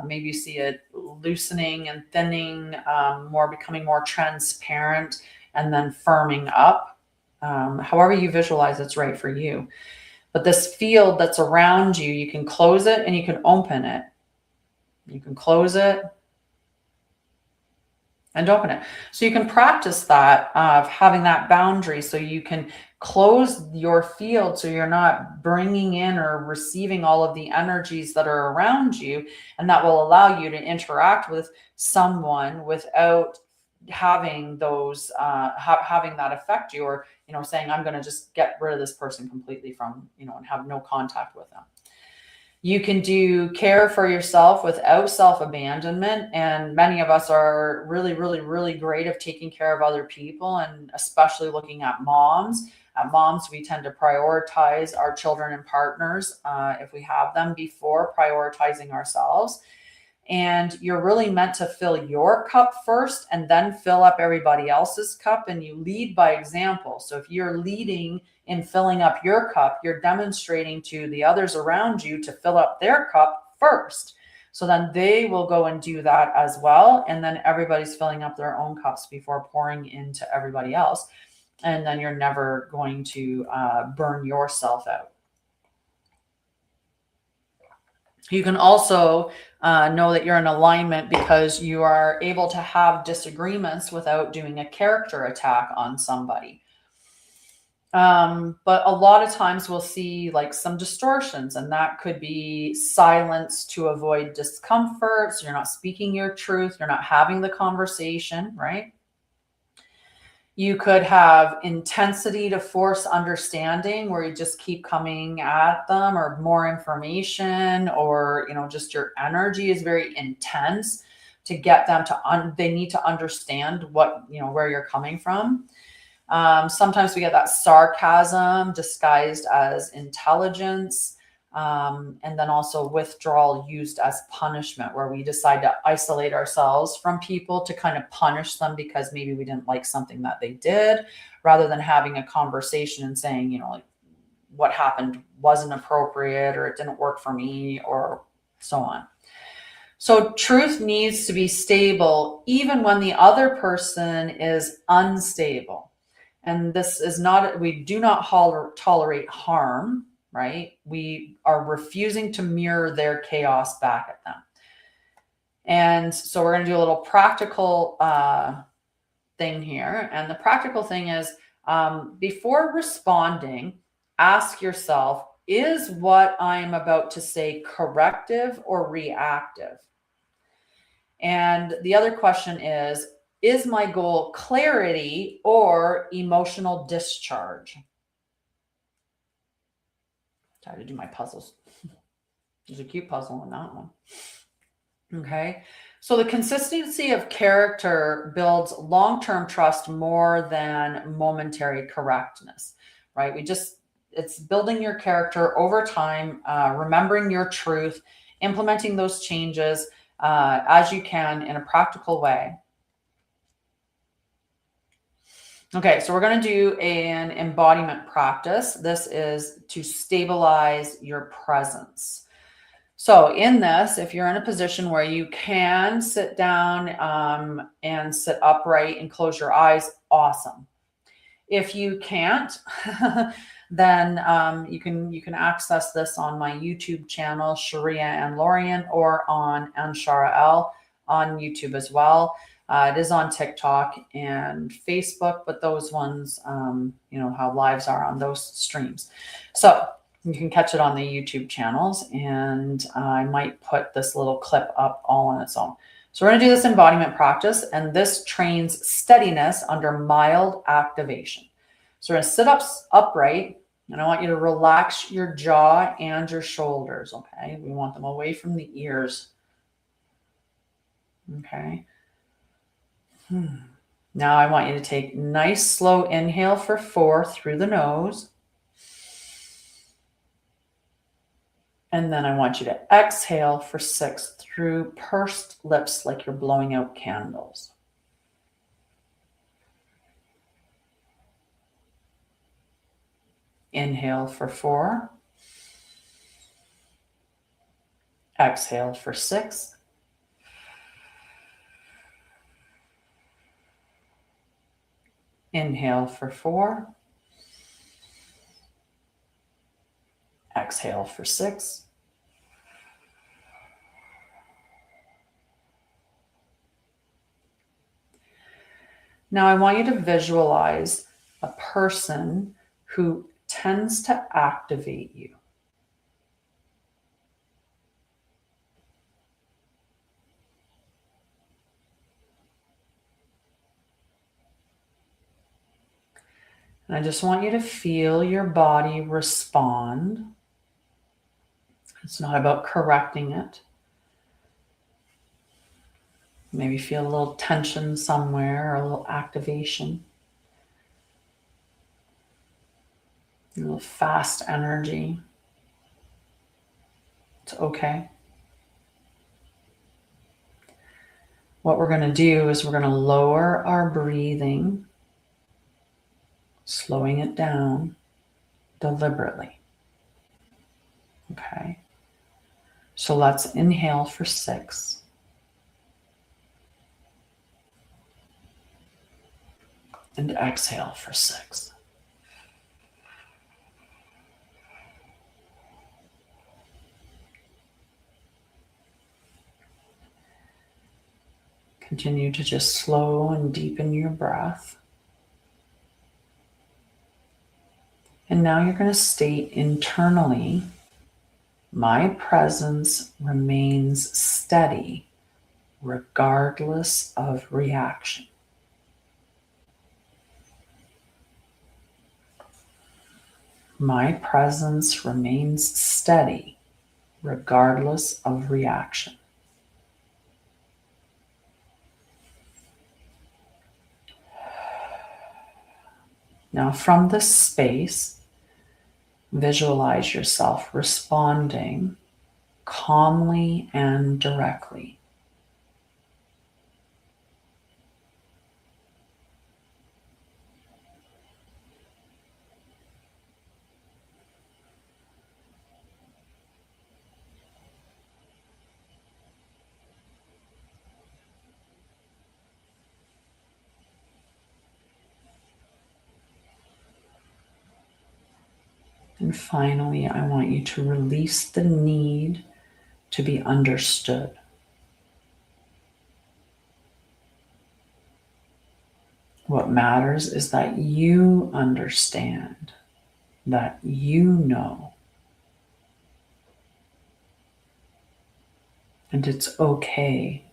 Maybe you see it loosening and thinning, becoming more transparent, and then firming up. However you visualize it's right for you. But this field that's around you, you can close it and you can open it. You can close it and open it. So you can practice that of having that boundary, so you can close your field so you're not bringing in or receiving all of the energies that are around you, and that will allow you to interact with someone without having those having that affect you, or saying, I'm going to just get rid of this person completely from, and have no contact with them. You can do care for yourself without self-abandonment. And many of us are really, really, really great at taking care of other people, and especially looking at moms. At moms, we tend to prioritize our children and partners, if we have them, before prioritizing ourselves. And you're really meant to fill your cup first and then fill up everybody else's cup, and you lead by example. So if you're leading in filling up your cup, you're demonstrating to the others around you to fill up their cup first. So then they will go and do that as well. And then everybody's filling up their own cups before pouring into everybody else. And then you're never going to burn yourself out. You can also know that you're in alignment because you are able to have disagreements without doing a character attack on somebody. But a lot of times we'll see like some distortions, and that could be silence to avoid discomfort. So you're not speaking your truth. You're not having the conversation, right? You could have intensity to force understanding, where you just keep coming at them, or more information, or, just your energy is very intense to get them to, they need to understand what, where you're coming from. Sometimes we get that sarcasm disguised as intelligence. And then also withdrawal used as punishment, where we decide to isolate ourselves from people to kind of punish them because maybe we didn't like something that they did, rather than having a conversation and saying, like, what happened wasn't appropriate, or it didn't work for me, or so on. So truth needs to be stable even when the other person is unstable. And this is not, we do not tolerate harm, right? We are refusing to mirror their chaos back at them. And so we're going to do a little practical thing here. And the practical thing is, before responding, ask yourself, is what I'm about to say corrective or reactive? And the other question is my goal clarity or emotional discharge? Try to do my puzzles. There's a cute puzzle in that one. Okay. So the consistency of character builds long-term trust more than momentary correctness, right? It's building your character over time, remembering your truth, implementing those changes as you can in a practical way. Okay, so we're going to do an embodiment practice. This is to stabilize your presence. So in this, if you're in a position where you can sit down and sit upright and close your eyes, awesome. If you can't, then you can access this on my YouTube channel, Sha'Ryah and Lorian, or on Sha'Ryah on YouTube as well. It is on TikTok and Facebook, but those ones, how lives are on those streams. So you can catch it on the YouTube channels, and I might put this little clip up all on its own. So we're going to do this embodiment practice, and this trains steadiness under mild activation. So we're going to sit upright, and I want you to relax your jaw and your shoulders, okay? We want them away from the ears. Okay. Now I want you to take nice slow inhale for 4 through the nose. And then I want you to exhale for 6 through pursed lips, like you're blowing out candles. Inhale for 4. Exhale for 6. Inhale for 4. Exhale for 6. Now I want you to visualize a person who tends to activate you. And I just want you to feel your body respond. It's not about correcting it. Maybe feel a little tension somewhere, or a little activation. A little fast energy. It's okay. What we're going to do is we're going to lower our breathing, slowing it down deliberately. Okay. So let's inhale for 6. And exhale for 6. Continue to just slow and deepen your breath. And now you're going to state internally, my presence remains steady regardless of reaction. My presence remains steady regardless of reaction. Now, from this space, visualize yourself responding calmly and directly. And finally, I want you to release the need to be understood. What matters is that you understand, that you know. And it's okay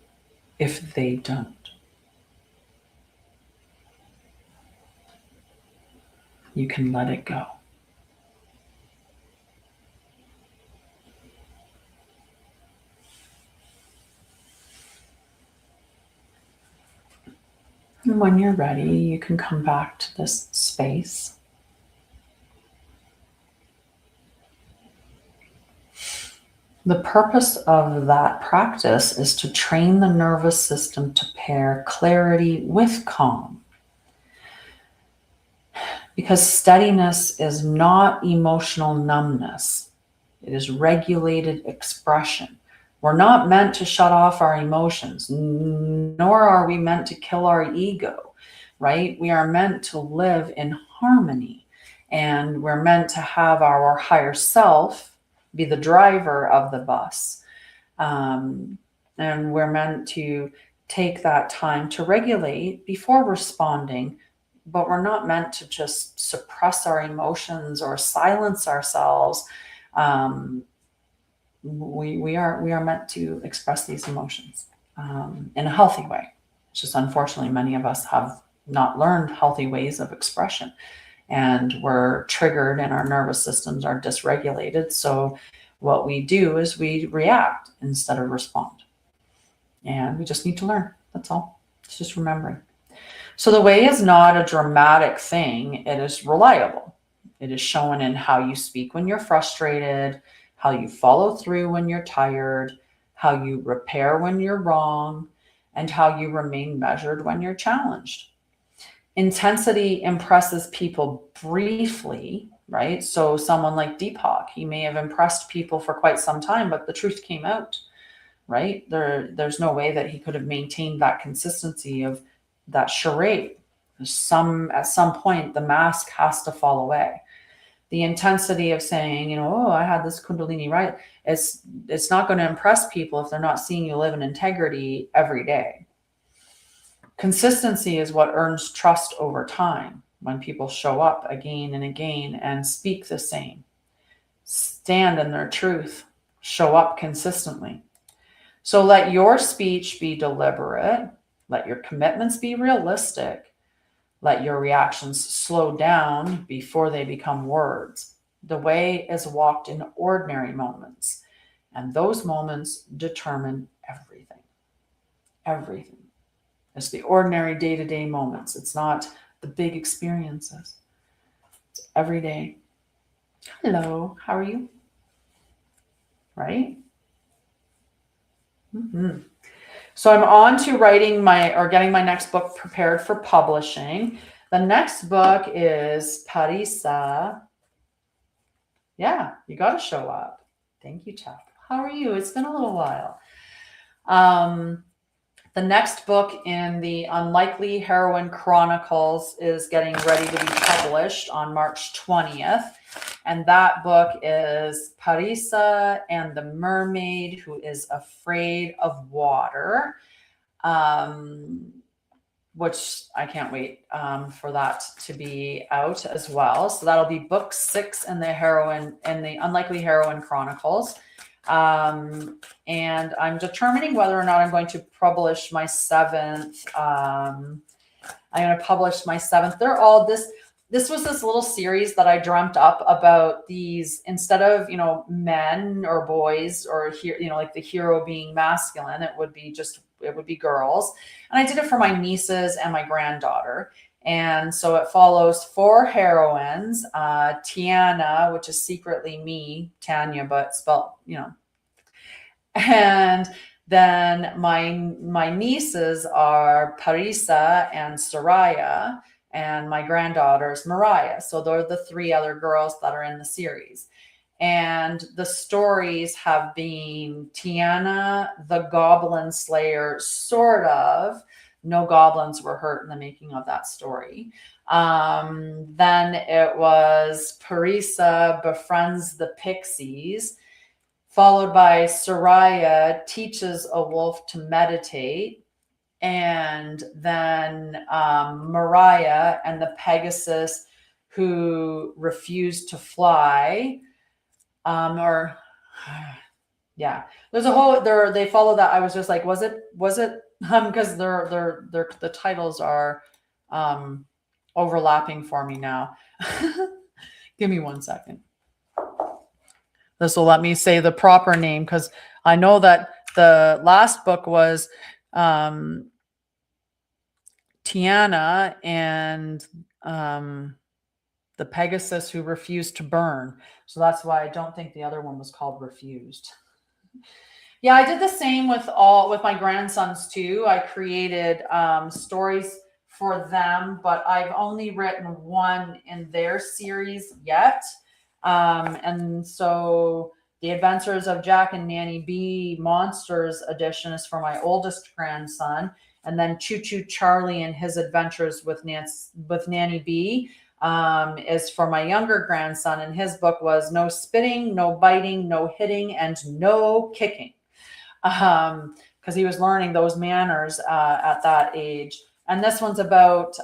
if they don't. You can let it go. And when you're ready, you can come back to this space. The purpose of that practice is to train the nervous system to pair clarity with calm. Because steadiness is not emotional numbness. It is regulated expression. We're not meant to shut off our emotions, nor are we meant to kill our ego, right? We are meant to live in harmony, and we're meant to have our higher self be the driver of the bus. And we're meant to take that time to regulate before responding, but we're not meant to just suppress our emotions or silence ourselves. We are meant to express these emotions in a healthy way. It's just unfortunately many of us have not learned healthy ways of expression, and we're triggered and our nervous systems are dysregulated. So what we do is we react instead of respond. And we just need to learn. That's all. It's just remembering. So the way is not a dramatic thing. It is reliable. It is shown in how you speak when you're frustrated, how you follow through when you're tired, how you repair when you're wrong, and how you remain measured when you're challenged. Intensity impresses people briefly, right? So someone like Deepak, he may have impressed people for quite some time, but the truth came out, right? There's no way that he could have maintained that consistency of that charade. At some point, the mask has to fall away. The intensity of saying, oh, I had this Kundalini right, it's not going to impress people if they're not seeing you live in integrity every day. Consistency is what earns trust over time when people show up again and again and speak the same, stand in their truth, show up consistently. So let your speech be deliberate, let your commitments be realistic, let your reactions slow down before they become words. The way is walked in ordinary moments, and those moments determine everything. Everything. It's the ordinary day-to-day moments. It's not the big experiences. It's every day. Hello, how are you? Right? Mm-hmm. So I'm on to getting my next book prepared for publishing. The next book is Parisa. Yeah, you got to show up. Thank you, Chuck. How are you? It's been a little while. The next book in the Unlikely Heroine Chronicles is getting ready to be published on March 20th. And that book is Parisa and the Mermaid Who is Afraid of Water, which I can't wait for that to be out as well. So that'll be book 6 in the Unlikely Heroine Chronicles. And I'm determining whether or not I'm going to publish my 7th. I'm going to publish my 7th. They're all this was this little series that I dreamt up about these, instead of, men or boys or like the hero being masculine, it would be girls. And I did it for my nieces and my granddaughter. And so it follows 4 heroines, Tiana, which is secretly me, Tanya, but spelled, and then my nieces are Parisa and Sha'Ryah, and my granddaughter's Mariah. So they're the 3 other girls that are in the series. And the stories have been Tiana, the Goblin Slayer, sort of. No goblins were hurt in the making of that story. Then it was Parisa befriends the pixies, followed by Sha'Ryah teaches a wolf to meditate. And then Mariah and the Pegasus who refused to fly. There's a whole they follow that. I was just like, was it because the titles are overlapping for me now. Give me 1 second. This will let me say the proper name, because I know that the last book was Tiana and the Pegasus who refused to burn. So that's why I don't think the other one was called Refused. Yeah, I did the same with my grandsons too. I created stories for them, but I've only written 1 in their series yet. And so the Adventures of Jack and Nanny B Monsters edition is for my oldest grandson. And then Choo Choo Charlie and his adventures with Nanny B is for my younger grandson. And his book was No Spitting, No Biting, No Hitting, and No Kicking. Because he was learning those manners at that age. And this one's about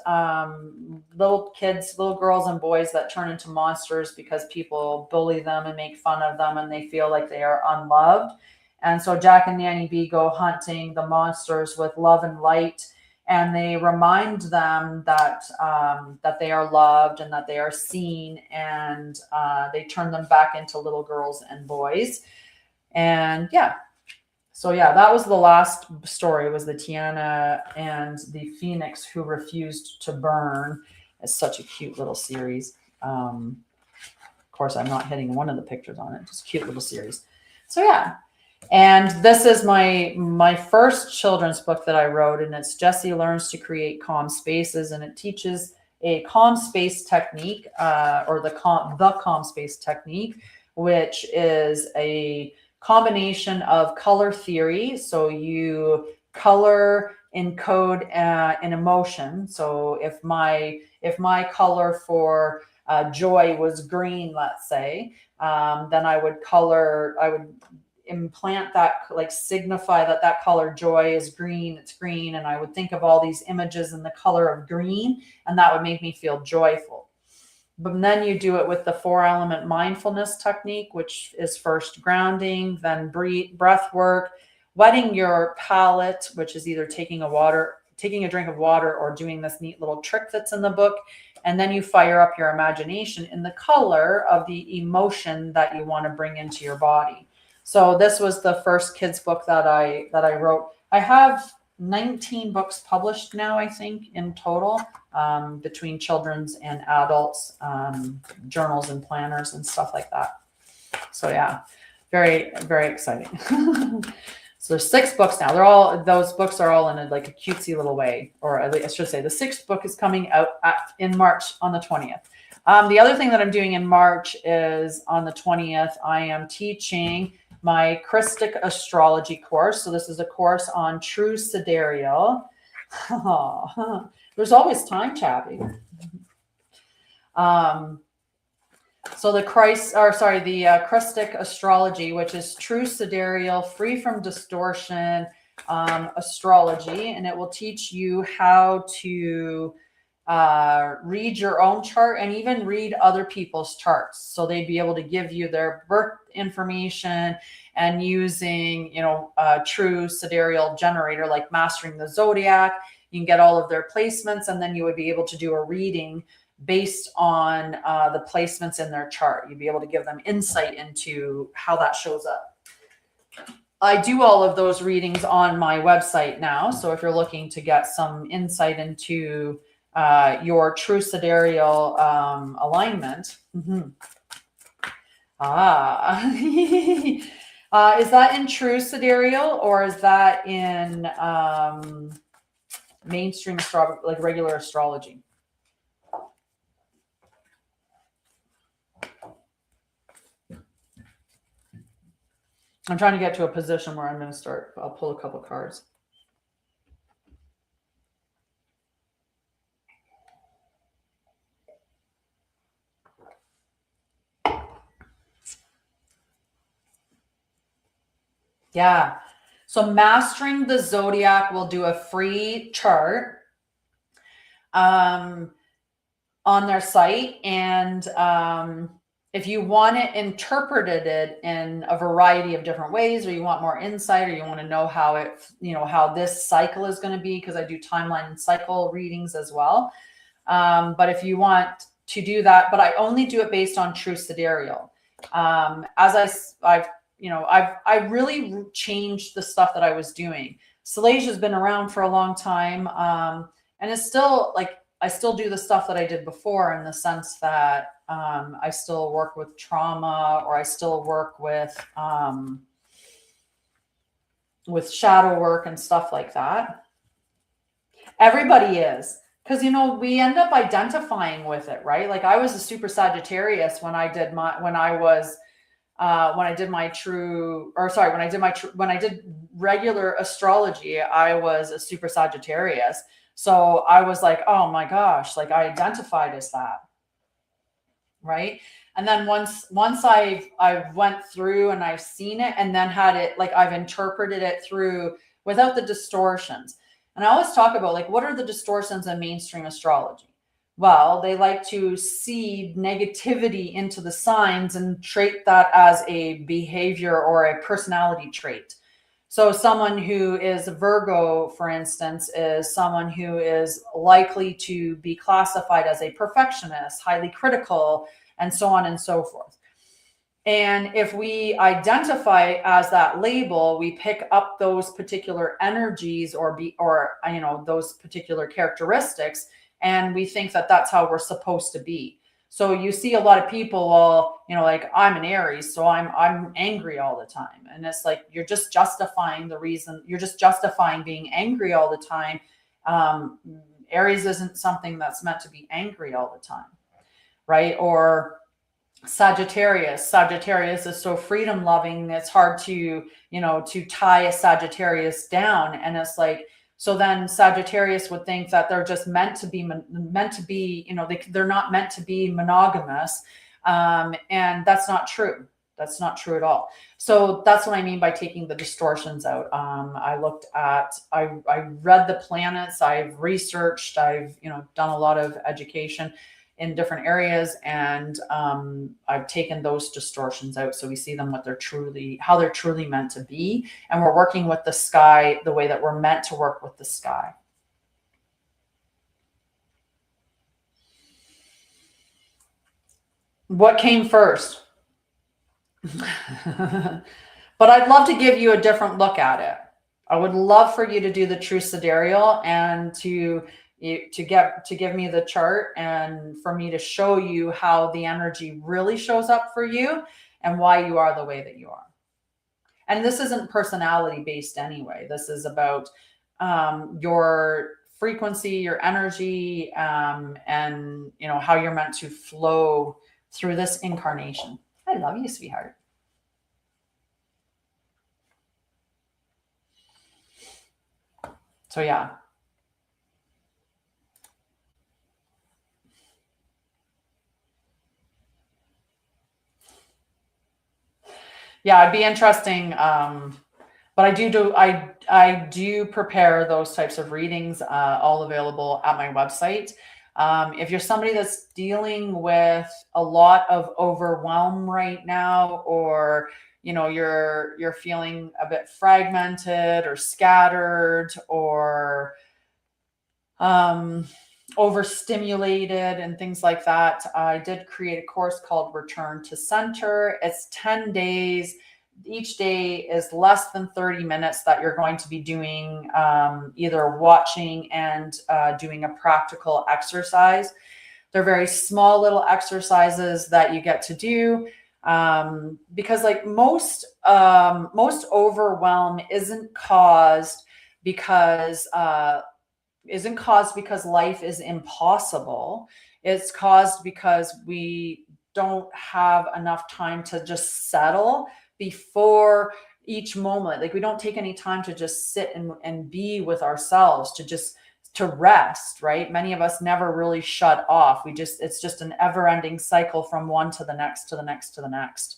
little girls and boys that turn into monsters because people bully them and make fun of them and they feel like they are unloved. And so Jack and Nanny B go hunting the monsters with love and light, and they remind them that they are loved and that they are seen, and they turn them back into little girls and boys. And so that was the last story, was the Tiana and the Phoenix who refused to burn. It's such a cute little series. Of course, I'm not hitting one of the pictures on it, just cute little series. So and this is my first children's book that I wrote, and it's Jessie Learns to Create Calm Spaces, and it teaches a calm space technique, or the calm space technique, which is a combination of color theory. So you color encode an emotion. So if my color for joy was green, let's say, then I would implant that, like signify that color joy is green, it's green. And I would think of all these images in the color of green, and that would make me feel joyful. But then you do it with the 4-element mindfulness technique, which is first grounding, then breath work, wetting your palate, which is either taking a drink of water or doing this neat little trick that's in the book. And then you fire up your imagination in the color of the emotion that you want to bring into your body. So this was the first kids book that I wrote. I have 19 books published now, I think, in total, between children's and adults, journals and planners and stuff like that. So very, very exciting. So there's 6 books now. Those books are all in a cutesy little way, or I should say the 6th book is coming out in March on the 20th. The other thing that I'm doing in March is on the 20th, I am teaching my Christic astrology course. So this is a course on true sidereal. There's always time, Chappy. So the Christic astrology, which is true sidereal, free from distortion astrology, and it will teach you how to read your own chart and even read other people's charts. So they'd be able to give you their birth information, and using, a true sidereal generator like Mastering the Zodiac, you can get all of their placements, and then you would be able to do a reading based on the placements in their chart. You'd be able to give them insight into how that shows up. I do all of those readings on my website now. So if you're looking to get some insight into your true sidereal alignment. Is that in true sidereal, or is that in mainstream astrology, like regular astrology? I'm trying to get to a position where I'm going to start. I'll pull a couple cards. Yeah. So Mastering the Zodiac will do a free chart on their site. And if you want it interpreted in a variety of different ways, or you want more insight, or you want to know how how this cycle is going to be, because I do timeline and cycle readings as well. But if you want to do that, but I only do it based on true sidereal. As I've really changed the stuff that I was doing. Sha'Ryah has been around for a long time, and it's still like I still do the stuff that I did before, in the sense that I still work with trauma, or I still work with shadow work and stuff like that. Everybody is, because we end up identifying with it, right? Like I was a super Sagittarius when I did regular astrology. I was a super Sagittarius. So I was like, oh my gosh, like I identified as that. Right. And then once I went through and I've seen it, and then had it, like I've interpreted it through without the distortions. And I always talk about, like, what are the distortions in mainstream astrology? Well, they like to seed negativity into the signs and trait that as a behavior or a personality trait. So someone who is a Virgo, for instance, is someone who is likely to be classified as a perfectionist, highly critical, and so on and so forth. And if we identify as that label, we pick up those particular energies or those particular characteristics, and we think that that's how we're supposed to be. So you see a lot of people, well, like I'm an Aries, so I'm angry all the time. And it's like, you're just justifying the reason, you're just justifying being angry all the time. Aries isn't something that's meant to be angry all the time, right? Or Sagittarius is so freedom loving. It's hard to tie a Sagittarius down. And it's like, so then Sagittarius would think that they're just meant to be, they're not meant to be monogamous. And that's not true. That's not true at all. So that's what I mean by taking the distortions out. I read the planets, I've researched, I've, done a lot of education in different areas, and I've taken those distortions out, so we see them how they're truly meant to be, and we're working with the sky the way that we're meant to work with the sky. What came first? But I'd love to give you a different look at it. I would love for you to do the true sidereal, and to give me the chart, and for me to show you how the energy really shows up for you and why you are the way that you are. And this isn't personality based anyway. This is about your frequency, your energy, and how you're meant to flow through this incarnation. I love you, sweetheart. So yeah. Yeah, it'd be interesting. But I do prepare those types of readings, all available at my website. If you're somebody that's dealing with a lot of overwhelm right now, or you're feeling a bit fragmented or scattered, or overstimulated and things like that, I did create a course called Return to Center. It's 10 days. Each day is less than 30 minutes that you're going to be doing, either watching and doing a practical exercise. They're very small little exercises that you get to do, because like most overwhelm because isn't caused because life is impossible. It's caused because we don't have enough time to just settle before each moment. Like we don't take any time to just sit and be with ourselves, to rest, right? Many of us never really shut off. It's just an ever-ending cycle from one to the next, to the next, to the next.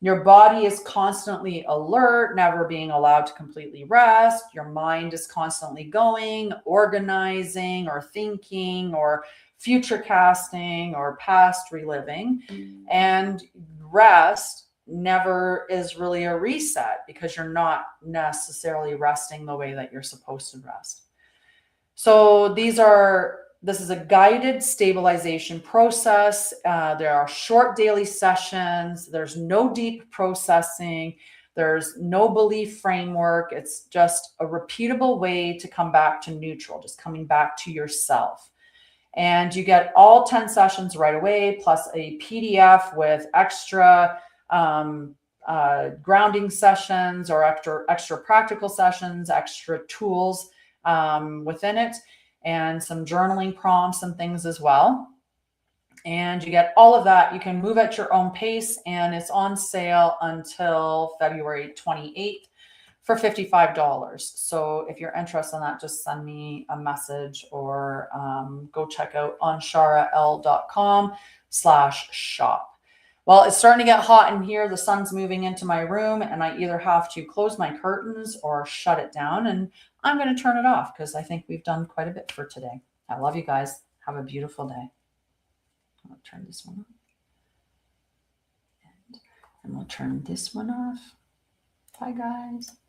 Your body is constantly alert, never being allowed to completely rest. Your mind is constantly going, organizing, or thinking, or future casting, or past reliving. And rest never is really a reset, because you're not necessarily resting the way that you're supposed to rest. So this is a guided stabilization process. There are short daily sessions. There's no deep processing. There's no belief framework. It's just a repeatable way to come back to neutral, just coming back to yourself. And you get all 10 sessions right away, plus a PDF with extra grounding sessions, or extra practical sessions, extra tools within it, and some journaling prompts and things as well. And you get all of that. You can move at your own pace, and it's on sale until February 28th for $55. So if you're interested in that, just send me a message, or go check out on sha'ryah.com/shop. Well, it's starting to get hot in here. The sun's moving into my room, and I either have to close my curtains or shut it down. And I'm going to turn it off, because I think we've done quite a bit for today. I love you guys. Have a beautiful day. I'll turn this one off. And we'll turn this one off. Bye, guys.